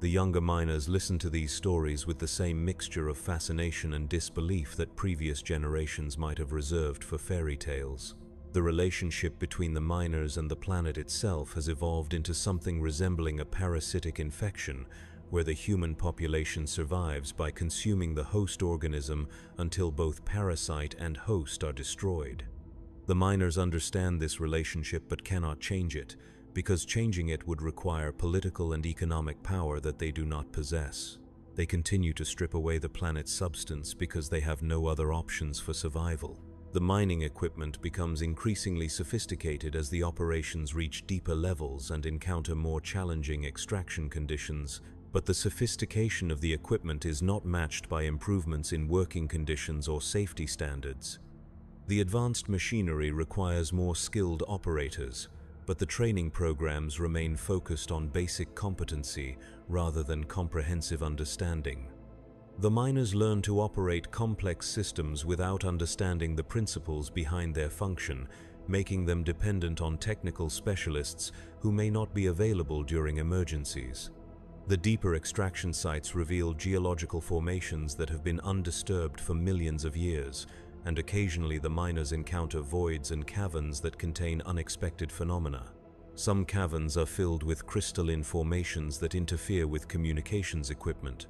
The younger miners listen to these stories with the same mixture of fascination and disbelief that previous generations might have reserved for fairy tales. The relationship between the miners and the planet itself has evolved into something resembling a parasitic infection, where the human population survives by consuming the host organism until both parasite and host are destroyed. The miners understand this relationship but cannot change it, because changing it would require political and economic power that they do not possess. They continue to strip away the planet's substance because they have no other options for survival. The mining equipment becomes increasingly sophisticated as the operations reach deeper levels and encounter more challenging extraction conditions, but the sophistication of the equipment is not matched by improvements in working conditions or safety standards. The advanced machinery requires more skilled operators, but the training programs remain focused on basic competency rather than comprehensive understanding. The miners learn to operate complex systems without understanding the principles behind their function, making them dependent on technical specialists who may not be available during emergencies. The deeper extraction sites reveal geological formations that have been undisturbed for millions of years, and occasionally the miners encounter voids and caverns that contain unexpected phenomena. Some caverns are filled with crystalline formations that interfere with communications equipment.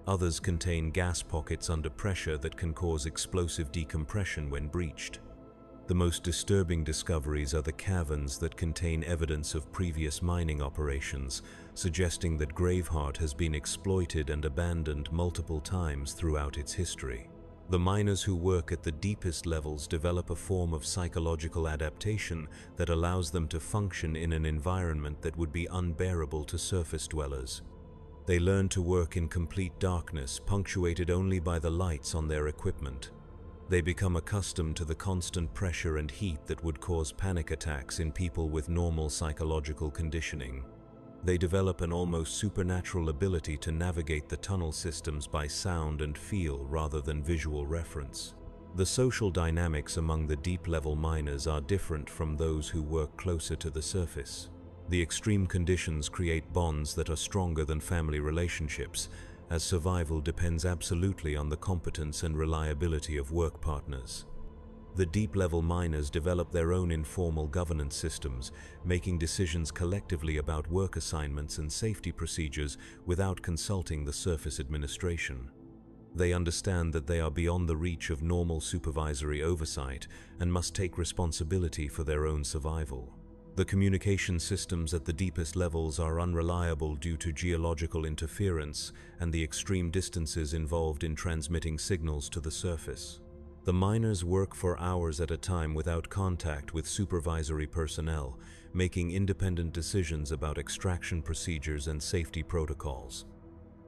Others contain gas pockets under pressure that can cause explosive decompression when breached. The most disturbing discoveries are the caverns that contain evidence of previous mining operations, suggesting that Graveheart has been exploited and abandoned multiple times throughout its history. The miners who work at the deepest levels develop a form of psychological adaptation that allows them to function in an environment that would be unbearable to surface dwellers. They learn to work in complete darkness, punctuated only by the lights on their equipment. They become accustomed to the constant pressure and heat that would cause panic attacks in people with normal psychological conditioning. They develop an almost supernatural ability to navigate the tunnel systems by sound and feel rather than visual reference. The social dynamics among the deep-level miners are different from those who work closer to the surface. The extreme conditions create bonds that are stronger than family relationships, as survival depends absolutely on the competence and reliability of work partners. The deep-level miners develop their own informal governance systems, making decisions collectively about work assignments and safety procedures without consulting the surface administration. They understand that they are beyond the reach of normal supervisory oversight and must take responsibility for their own survival. The communication systems at the deepest levels are unreliable due to geological interference and the extreme distances involved in transmitting signals to the surface. The miners work for hours at a time without contact with supervisory personnel, making independent decisions about extraction procedures and safety protocols.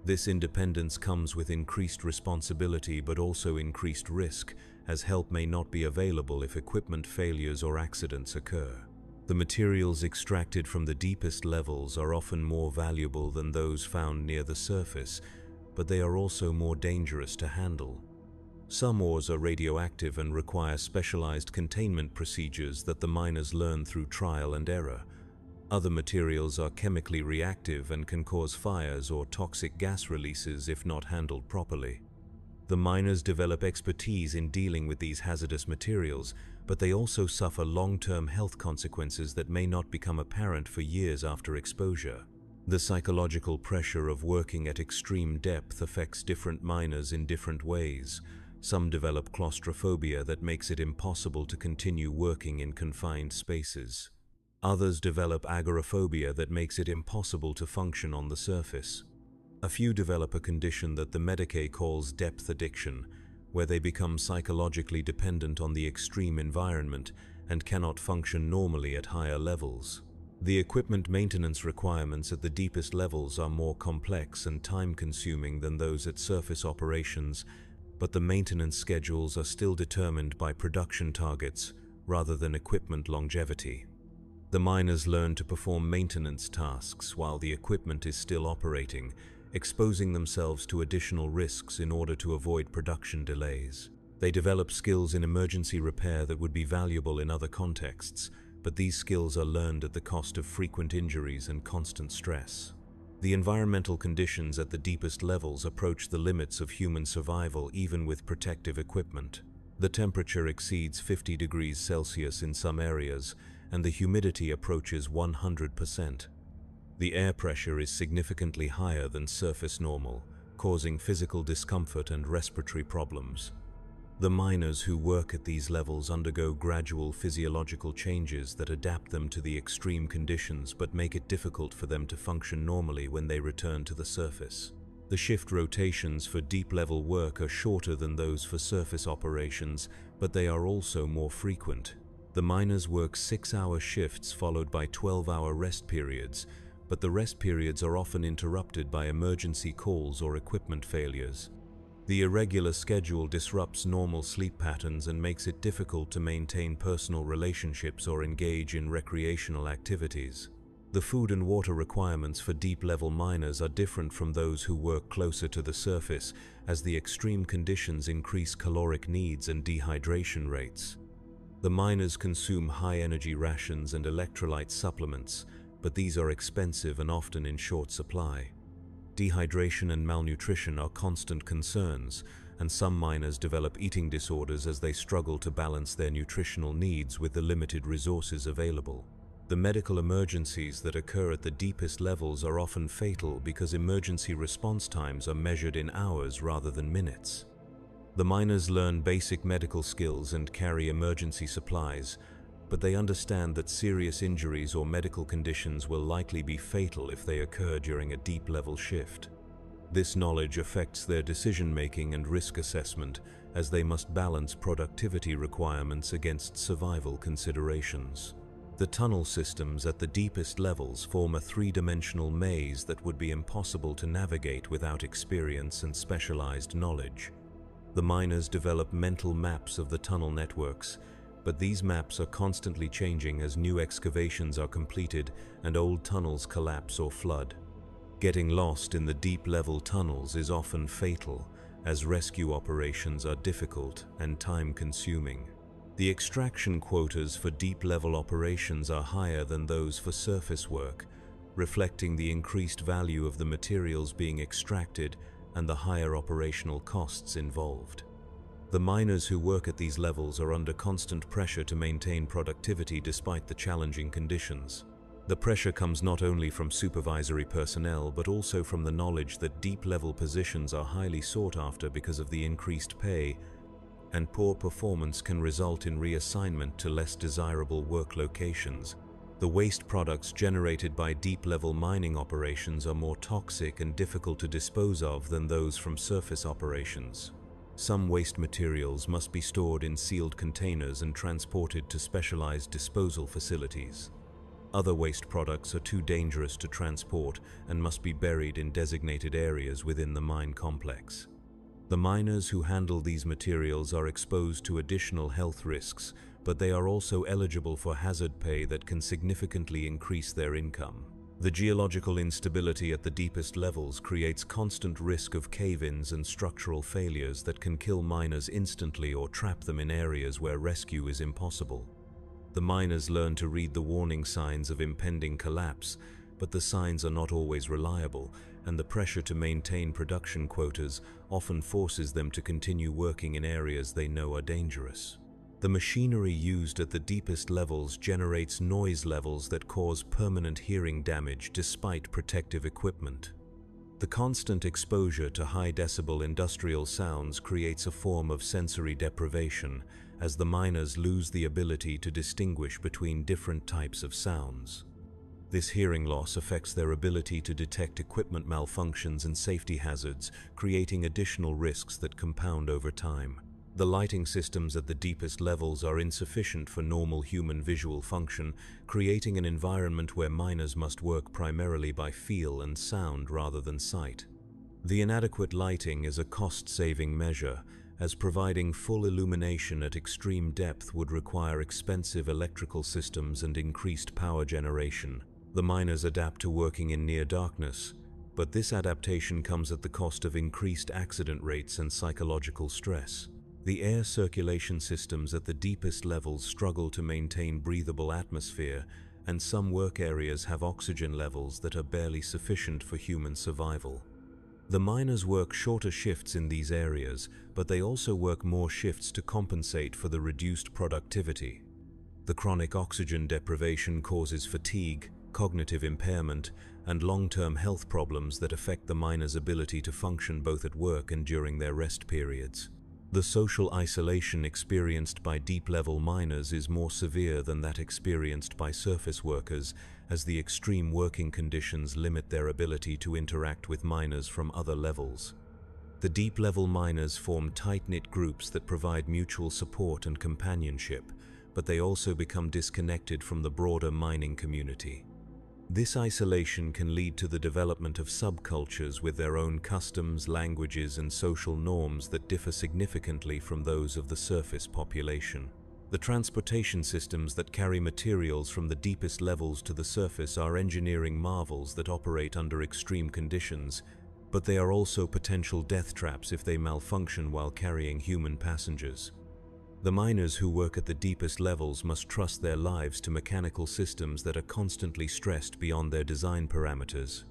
This independence comes with increased responsibility but also increased risk, as help may not be available if equipment failures or accidents occur. The materials extracted from the deepest levels are often more valuable than those found near the surface, but they are also more dangerous to handle. Some ores are radioactive and require specialized containment procedures that the miners learn through trial and error. Other materials are chemically reactive and can cause fires or toxic gas releases if not handled properly. The miners develop expertise in dealing with these hazardous materials, but they also suffer long-term health consequences that may not become apparent for years after exposure. The psychological pressure of working at extreme depth affects different miners in different ways. Some develop claustrophobia that makes it impossible to continue working in confined spaces. Others develop agoraphobia that makes it impossible to function on the surface. A few develop a condition that the Mechanicus calls depth addiction, where they become psychologically dependent on the extreme environment and cannot function normally at higher levels. The equipment maintenance requirements at the deepest levels are more complex and time-consuming than those at surface operations, but the maintenance schedules are still determined by production targets rather than equipment longevity. The miners learn to perform maintenance tasks while the equipment is still operating, exposing themselves to additional risks in order to avoid production delays. They develop skills in emergency repair that would be valuable in other contexts, but these skills are learned at the cost of frequent injuries and constant stress. The environmental conditions at the deepest levels approach the limits of human survival even with protective equipment. The temperature exceeds 50 degrees Celsius in some areas, and the humidity approaches 100%. The air pressure is significantly higher than surface normal, causing physical discomfort and respiratory problems. The miners who work at these levels undergo gradual physiological changes that adapt them to the extreme conditions but make it difficult for them to function normally when they return to the surface. The shift rotations for deep-level work are shorter than those for surface operations, but they are also more frequent. The miners work 6-hour shifts followed by 12-hour rest periods, but the rest periods are often interrupted by emergency calls or equipment failures. The irregular schedule disrupts normal sleep patterns and makes it difficult to maintain personal relationships or engage in recreational activities. The food and water requirements for deep-level miners are different from those who work closer to the surface, as the extreme conditions increase caloric needs and dehydration rates. The miners consume high-energy rations and electrolyte supplements, but these are expensive and often in short supply. Dehydration and malnutrition are constant concerns, and some miners develop eating disorders as they struggle to balance their nutritional needs with the limited resources available. The medical emergencies that occur at the deepest levels are often fatal because emergency response times are measured in hours rather than minutes. The miners learn basic medical skills and carry emergency supplies, but they understand that serious injuries or medical conditions will likely be fatal if they occur during a deep-level shift. This knowledge affects their decision-making and risk assessment, as they must balance productivity requirements against survival considerations. The tunnel systems at the deepest levels form a three-dimensional maze that would be impossible to navigate without experience and specialized knowledge. The miners develop mental maps of the tunnel networks, but these maps are constantly changing as new excavations are completed and old tunnels collapse or flood. Getting lost in the deep-level tunnels is often fatal, as rescue operations are difficult and time-consuming. The extraction quotas for deep-level operations are higher than those for surface work, reflecting the increased value of the materials being extracted and the higher operational costs involved. The miners who work at these levels are under constant pressure to maintain productivity despite the challenging conditions. The pressure comes not only from supervisory personnel but also from the knowledge that deep-level positions are highly sought after because of the increased pay, and poor performance can result in reassignment to less desirable work locations. The waste products generated by deep-level mining operations are more toxic and difficult to dispose of than those from surface operations. Some waste materials must be stored in sealed containers and transported to specialized disposal facilities. Other waste products are too dangerous to transport and must be buried in designated areas within the mine complex. The miners who handle these materials are exposed to additional health risks, but they are also eligible for hazard pay that can significantly increase their income. The geological instability at the deepest levels creates constant risk of cave-ins and structural failures that can kill miners instantly or trap them in areas where rescue is impossible. The miners learn to read the warning signs of impending collapse, but the signs are not always reliable, and the pressure to maintain production quotas often forces them to continue working in areas they know are dangerous. The machinery used at the deepest levels generates noise levels that cause permanent hearing damage despite protective equipment. The constant exposure to high-decibel industrial sounds creates a form of sensory deprivation, as the miners lose the ability to distinguish between different types of sounds. This hearing loss affects their ability to detect equipment malfunctions and safety hazards, creating additional risks that compound over time. The lighting systems at the deepest levels are insufficient for normal human visual function, creating an environment where miners must work primarily by feel and sound rather than sight. The inadequate lighting is a cost-saving measure, as providing full illumination at extreme depth would require expensive electrical systems and increased power generation. The miners adapt to working in near darkness, but this adaptation comes at the cost of increased accident rates and psychological stress. The air circulation systems at the deepest levels struggle to maintain breathable atmosphere, and some work areas have oxygen levels that are barely sufficient for human survival. The miners work shorter shifts in these areas, but they also work more shifts to compensate for the reduced productivity. The chronic oxygen deprivation causes fatigue, cognitive impairment, and long-term health problems that affect the miners' ability to function both at work and during their rest periods. The social isolation experienced by deep-level miners is more severe than that experienced by surface workers, as the extreme working conditions limit their ability to interact with miners from other levels. The deep-level miners form tight-knit groups that provide mutual support and companionship, but they also become disconnected from the broader mining community. This isolation can lead to the development of subcultures with their own customs, languages, and social norms that differ significantly from those of the surface population. The transportation systems that carry materials from the deepest levels to the surface are engineering marvels that operate under extreme conditions, but they are also potential death traps if they malfunction while carrying human passengers. The miners who work at the deepest levels must trust their lives to mechanical systems that are constantly stressed beyond their design parameters.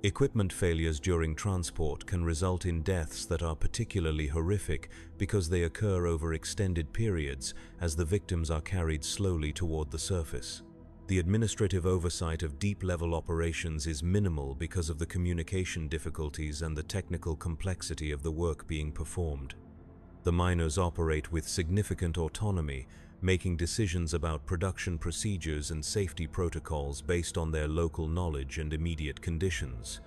Equipment failures during transport can result in deaths that are particularly horrific because they occur over extended periods as the victims are carried slowly toward the surface. The administrative oversight of deep-level operations is minimal because of the communication difficulties and the technical complexity of the work being performed. The miners operate with significant autonomy, making decisions about production procedures and safety protocols based on their local knowledge and immediate conditions.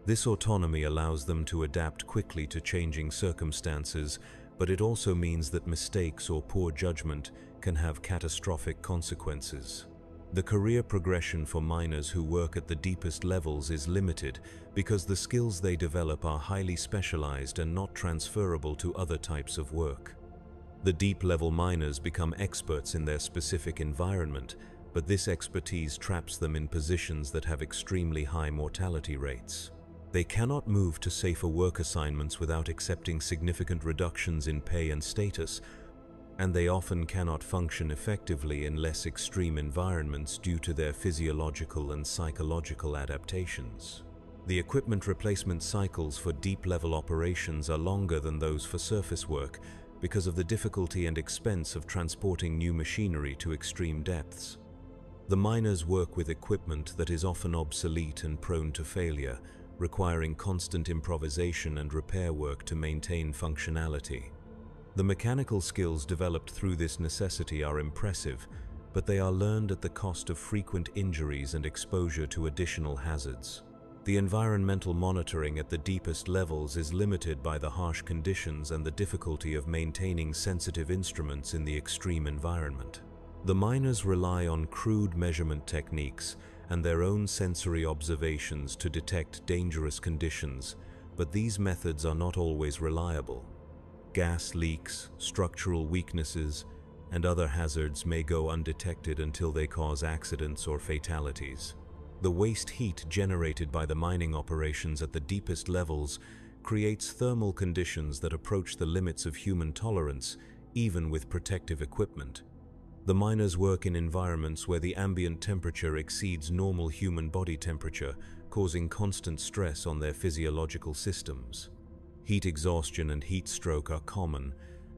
This autonomy allows them to adapt quickly to changing circumstances, but it also means that mistakes or poor judgment can have catastrophic consequences. The career progression for miners who work at the deepest levels is limited because the skills they develop are highly specialized and not transferable to other types of work. The deep-level miners become experts in their specific environment, but this expertise traps them in positions that have extremely high mortality rates. They cannot move to safer work assignments without accepting significant reductions in pay and status, and they often cannot function effectively in less extreme environments due to their physiological and psychological adaptations. The equipment replacement cycles for deep-level operations are longer than those for surface work because of the difficulty and expense of transporting new machinery to extreme depths. The miners work with equipment that is often obsolete and prone to failure, requiring constant improvisation and repair work to maintain functionality. The mechanical skills developed through this necessity are impressive, but they are learned at the cost of frequent injuries and exposure to additional hazards. The environmental monitoring at the deepest levels is limited by the harsh conditions and the difficulty of maintaining sensitive instruments in the extreme environment. The miners rely on crude measurement techniques and their own sensory observations to detect dangerous conditions, but these methods are not always reliable. Gas leaks, structural weaknesses, and other hazards may go undetected until they cause accidents or fatalities. The waste heat generated by the mining operations at the deepest levels creates thermal conditions that approach the limits of human tolerance, even with protective equipment. The miners work in environments where the ambient temperature exceeds normal human body temperature, causing constant stress on their physiological systems. Heat exhaustion and heat stroke are common,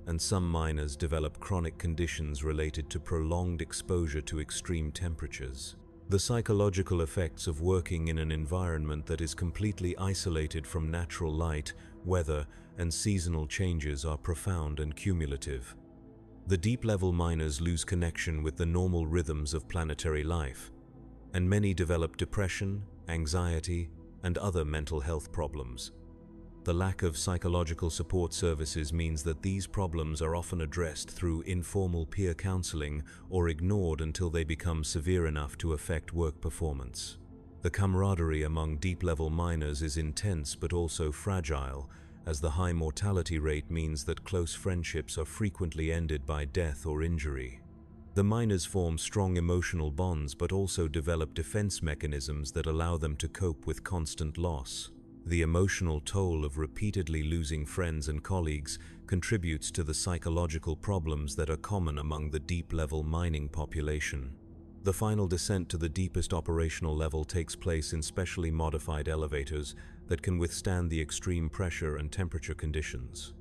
and some miners develop chronic conditions related to prolonged exposure to extreme temperatures. The psychological effects of working in an environment that is completely isolated from natural light, weather, and seasonal changes are profound and cumulative. The deep-level miners lose connection with the normal rhythms of planetary life, and many develop depression, anxiety, and other mental health problems. The lack of psychological support services means that these problems are often addressed through informal peer counseling or ignored until they become severe enough to affect work performance. The camaraderie among deep-level miners is intense but also fragile, as the high mortality rate means that close friendships are frequently ended by death or injury. The miners form strong emotional bonds but also develop defense mechanisms that allow them to cope with constant loss. The emotional toll of repeatedly losing friends and colleagues contributes to the psychological problems that are common among the deep-level mining population. The final descent to the deepest operational level takes place in specially modified elevators that can withstand the extreme pressure and temperature conditions.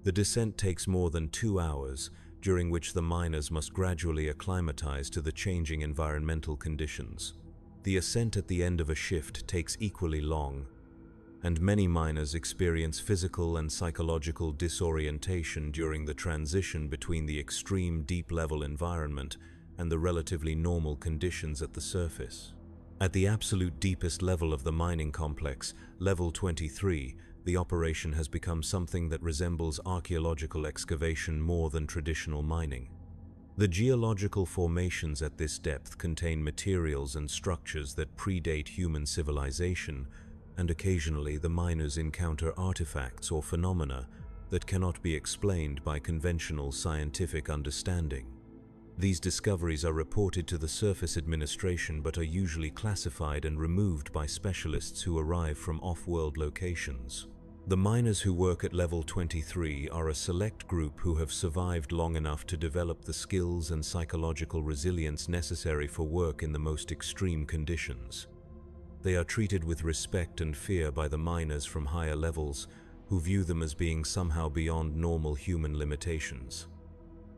The descent takes more than 2 hours, during which the miners must gradually acclimatize to the changing environmental conditions. The ascent at the end of a shift takes equally long, and many miners experience physical and psychological disorientation during the transition between the extreme deep-level environment and the relatively normal conditions at the surface. At the absolute deepest level of the mining complex, level 23, the operation has become something that resembles archaeological excavation more than traditional mining. The geological formations at this depth contain materials and structures that predate human civilization, and occasionally the miners encounter artifacts or phenomena that cannot be explained by conventional scientific understanding. These discoveries are reported to the Surface Administration but are usually classified and removed by specialists who arrive from off-world locations. The miners who work at level 23 are a select group who have survived long enough to develop the skills and psychological resilience necessary for work in the most extreme conditions. They are treated with respect and fear by the miners from higher levels, who view them as being somehow beyond normal human limitations.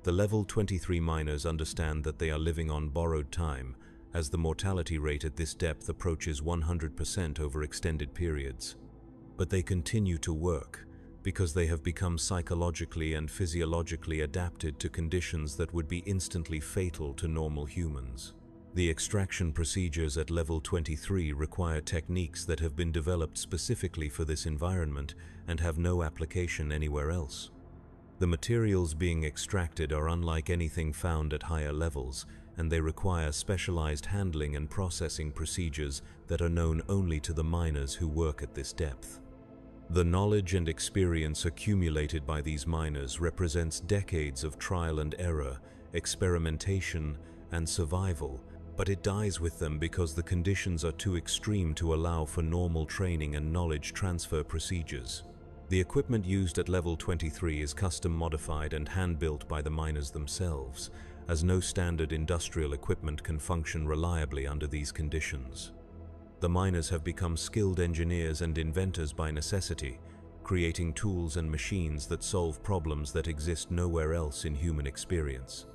The level 23 miners understand that they are living on borrowed time, as the mortality rate at this depth approaches 100% over extended periods. But they continue to work because they have become psychologically and physiologically adapted to conditions that would be instantly fatal to normal humans. The extraction procedures at level 23 require techniques that have been developed specifically for this environment and have no application anywhere else. The materials being extracted are unlike anything found at higher levels, and they require specialized handling and processing procedures that are known only to the miners who work at this depth. The knowledge and experience accumulated by these miners represents decades of trial and error, experimentation, and survival, but it dies with them because the conditions are too extreme to allow for normal training and knowledge transfer procedures. The equipment used at level 23 is custom modified and hand-built by the miners themselves, as no standard industrial equipment can function reliably under these conditions. The miners have become skilled engineers and inventors by necessity, creating tools and machines that solve problems that exist nowhere else in human experience.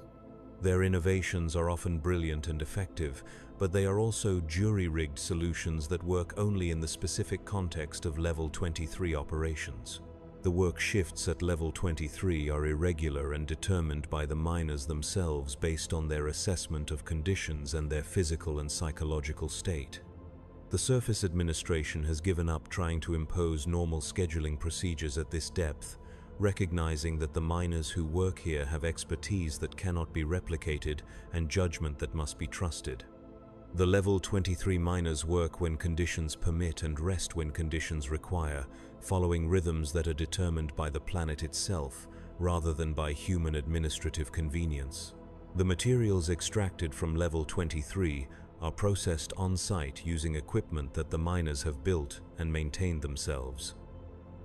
Their innovations are often brilliant and effective, but they are also jury-rigged solutions that work only in the specific context of level 23 operations. The work shifts at level 23 are irregular and determined by the miners themselves based on their assessment of conditions and their physical and psychological state. The Surface Administration has given up trying to impose normal scheduling procedures at this depth, recognizing that the miners who work here have expertise that cannot be replicated and judgment that must be trusted. The level 23 miners work when conditions permit and rest when conditions require, following rhythms that are determined by the planet itself, rather than by human administrative convenience. The materials extracted from level 23 are processed on-site using equipment that the miners have built and maintained themselves.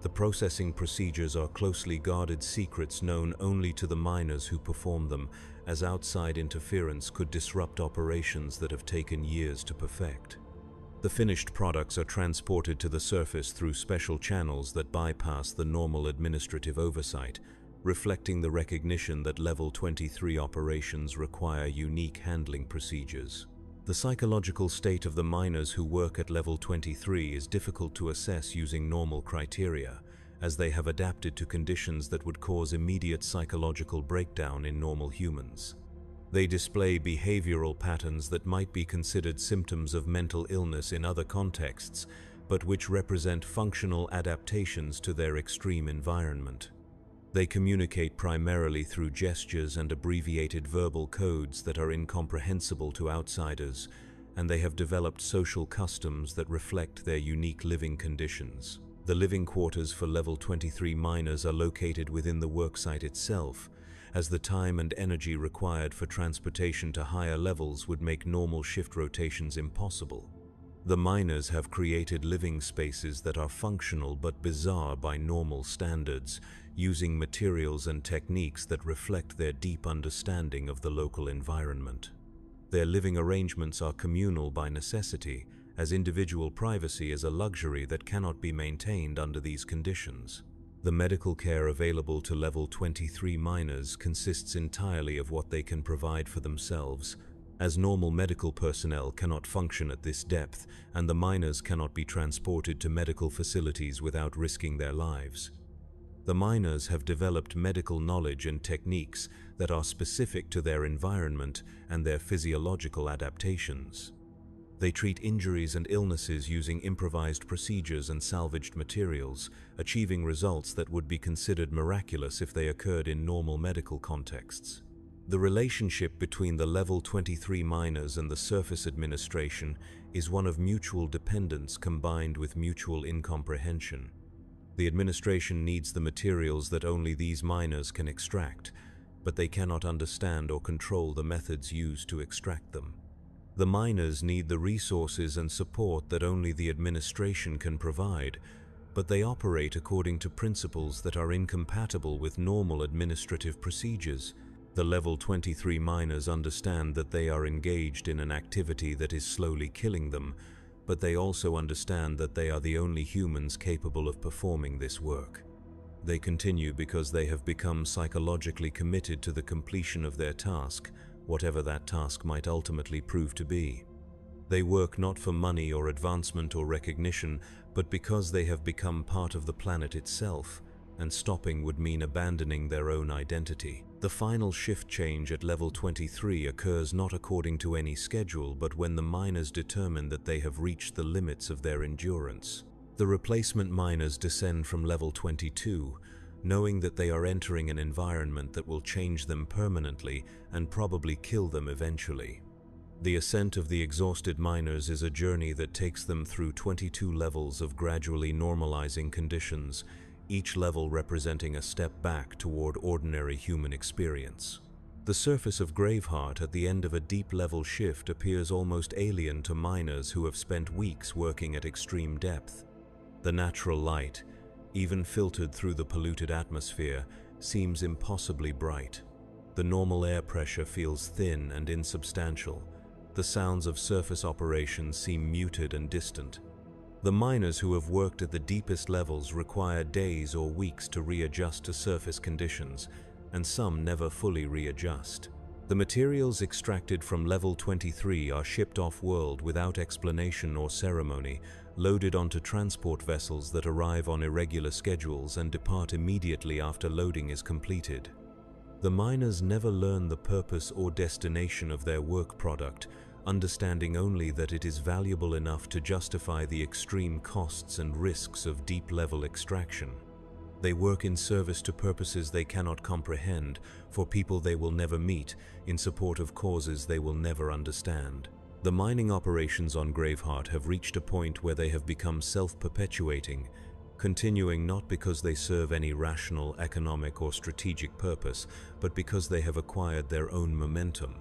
The processing procedures are closely guarded secrets known only to the miners who perform them, as outside interference could disrupt operations that have taken years to perfect. The finished products are transported to the surface through special channels that bypass the normal administrative oversight, reflecting the recognition that level 23 operations require unique handling procedures. The psychological state of the miners who work at level 23 is difficult to assess using normal criteria, as they have adapted to conditions that would cause immediate psychological breakdown in normal humans. They display behavioral patterns that might be considered symptoms of mental illness in other contexts, but which represent functional adaptations to their extreme environment. They communicate primarily through gestures and abbreviated verbal codes that are incomprehensible to outsiders, and they have developed social customs that reflect their unique living conditions. The living quarters for level 23 miners are located within the worksite itself, as the time and energy required for transportation to higher levels would make normal shift rotations impossible. The miners have created living spaces that are functional but bizarre by normal standards, using materials and techniques that reflect their deep understanding of the local environment. Their living arrangements are communal by necessity, as individual privacy is a luxury that cannot be maintained under these conditions. The medical care available to level 23 miners consists entirely of what they can provide for themselves, as normal medical personnel cannot function at this depth, and the miners cannot be transported to medical facilities without risking their lives. The miners have developed medical knowledge and techniques that are specific to their environment and their physiological adaptations. They treat injuries and illnesses using improvised procedures and salvaged materials, achieving results that would be considered miraculous if they occurred in normal medical contexts. The relationship between the level 23 miners and the Surface Administration is one of mutual dependence combined with mutual incomprehension. The administration needs the materials that only these miners can extract, but they cannot understand or control the methods used to extract them. The miners need the resources and support that only the administration can provide, but they operate according to principles that are incompatible with normal administrative procedures. The level 23 miners understand that they are engaged in an activity that is slowly killing them, but they also understand that they are the only humans capable of performing this work. They continue because they have become psychologically committed to the completion of their task, whatever that task might ultimately prove to be. They work not for money or advancement or recognition, but because they have become part of the planet itself, and stopping would mean abandoning their own identity. The final shift change at level 23 occurs not according to any schedule, but when the miners determine that they have reached the limits of their endurance. The replacement miners descend from level 22, knowing that they are entering an environment that will change them permanently and probably kill them eventually. The ascent of the exhausted miners is a journey that takes them through 22 levels of gradually normalizing conditions, each level representing a step back toward ordinary human experience. The surface of Graveheart at the end of a deep-level shift appears almost alien to miners who have spent weeks working at extreme depth. The natural light, even filtered through the polluted atmosphere, seems impossibly bright. The normal air pressure feels thin and insubstantial. The sounds of surface operations seem muted and distant. The miners who have worked at the deepest levels require days or weeks to readjust to surface conditions, and some never fully readjust. The materials extracted from level 23 are shipped off-world without explanation or ceremony, loaded onto transport vessels that arrive on irregular schedules and depart immediately after loading is completed. The miners never learn the purpose or destination of their work product, understanding only that it is valuable enough to justify the extreme costs and risks of deep-level extraction. They work in service to purposes they cannot comprehend, for people they will never meet, in support of causes they will never understand. The mining operations on Graveheart have reached a point where they have become self-perpetuating, continuing not because they serve any rational, economic, or strategic purpose, but because they have acquired their own momentum.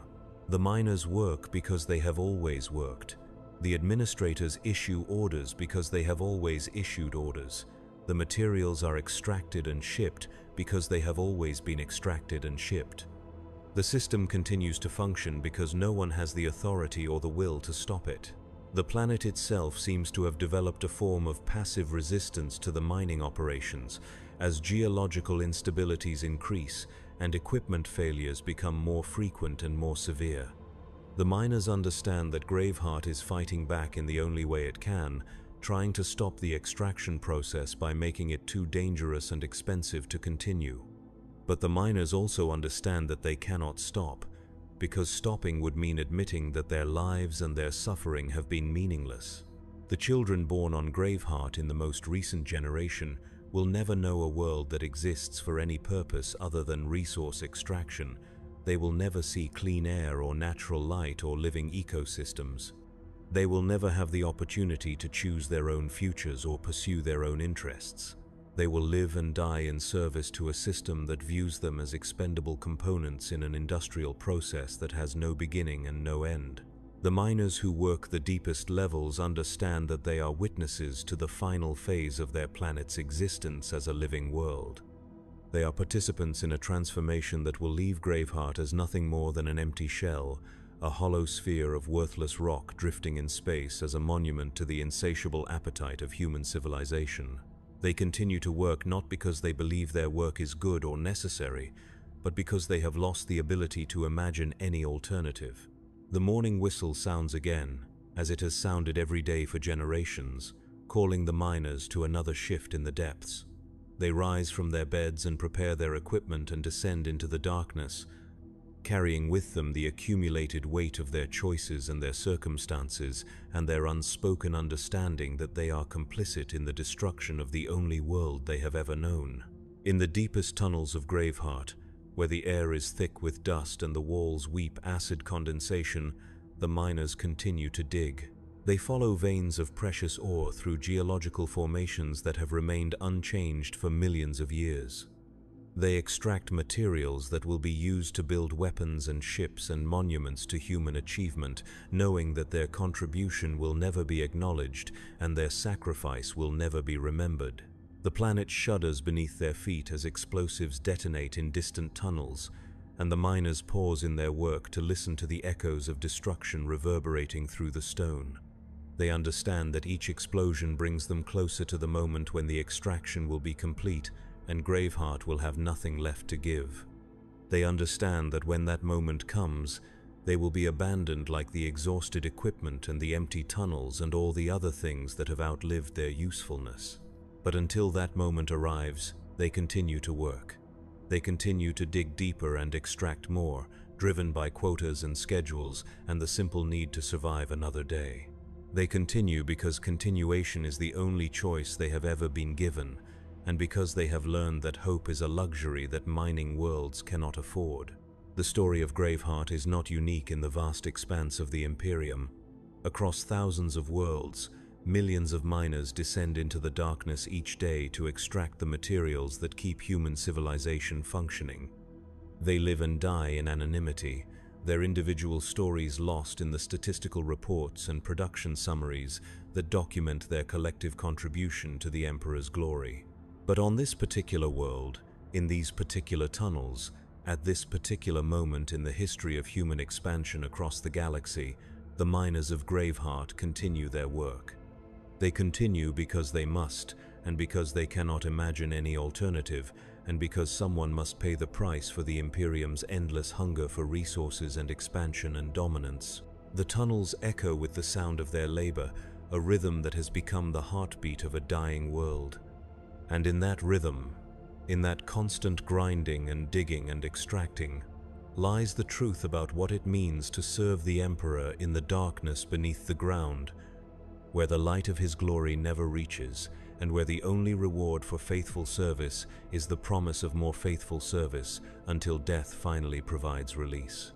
The miners work because they have always worked. The administrators issue orders because they have always issued orders. The materials are extracted and shipped because they have always been extracted and shipped. The system continues to function because no one has the authority or the will to stop it. The planet itself seems to have developed a form of passive resistance to the mining operations as geological instabilities increase and equipment failures become more frequent and more severe. The miners understand that Graveheart is fighting back in the only way it can, trying to stop the extraction process by making it too dangerous and expensive to continue. But the miners also understand that they cannot stop, because stopping would mean admitting that their lives and their suffering have been meaningless. The children born on Graveheart in the most recent generation will never know a world that exists for any purpose other than resource extraction. They will never see clean air or natural light or living ecosystems. They will never have the opportunity to choose their own futures or pursue their own interests. They will live and die in service to a system that views them as expendable components in an industrial process that has no beginning and no end. The miners who work the deepest levels understand that they are witnesses to the final phase of their planet's existence as a living world. They are participants in a transformation that will leave Graveheart as nothing more than an empty shell, a hollow sphere of worthless rock drifting in space as a monument to the insatiable appetite of human civilization. They continue to work not because they believe their work is good or necessary, but because they have lost the ability to imagine any alternative. The morning whistle sounds again, as it has sounded every day for generations, calling the miners to another shift in the depths. They rise from their beds and prepare their equipment and descend into the darkness, carrying with them the accumulated weight of their choices and their circumstances and their unspoken understanding that they are complicit in the destruction of the only world they have ever known. In the deepest tunnels of Graveheart, where the air is thick with dust and the walls weep acid condensation, the miners continue to dig. They follow veins of precious ore through geological formations that have remained unchanged for millions of years. They extract materials that will be used to build weapons and ships and monuments to human achievement, knowing that their contribution will never be acknowledged and their sacrifice will never be remembered. The planet shudders beneath their feet as explosives detonate in distant tunnels, and the miners pause in their work to listen to the echoes of destruction reverberating through the stone. They understand that each explosion brings them closer to the moment when the extraction will be complete and Graveheart will have nothing left to give. They understand that when that moment comes, They will be abandoned like the exhausted equipment and the empty tunnels and all the other things that have outlived their usefulness. But until that moment arrives, they continue to work. They continue to dig deeper and extract more, driven by quotas and schedules and the simple need to survive another day. They continue because continuation is the only choice they have ever been given, and because they have learned that hope is a luxury that mining worlds cannot afford. The story of Graveheart is not unique in the vast expanse of the Imperium. Across thousands of worlds, millions of miners descend into the darkness each day to extract the materials that keep human civilization functioning. They live and die in anonymity, their individual stories lost in the statistical reports and production summaries that document their collective contribution to the Emperor's glory. But on this particular world, in these particular tunnels, at this particular moment in the history of human expansion across the galaxy, the miners of Graveheart continue their work. They continue because they must, and because they cannot imagine any alternative, and because someone must pay the price for the Imperium's endless hunger for resources and expansion and dominance. The tunnels echo with the sound of their labor, a rhythm that has become the heartbeat of a dying world. And in that rhythm, in that constant grinding and digging and extracting, lies the truth about what it means to serve the Emperor in the darkness beneath the ground, where the light of his glory never reaches, and where the only reward for faithful service is the promise of more faithful service until death finally provides release.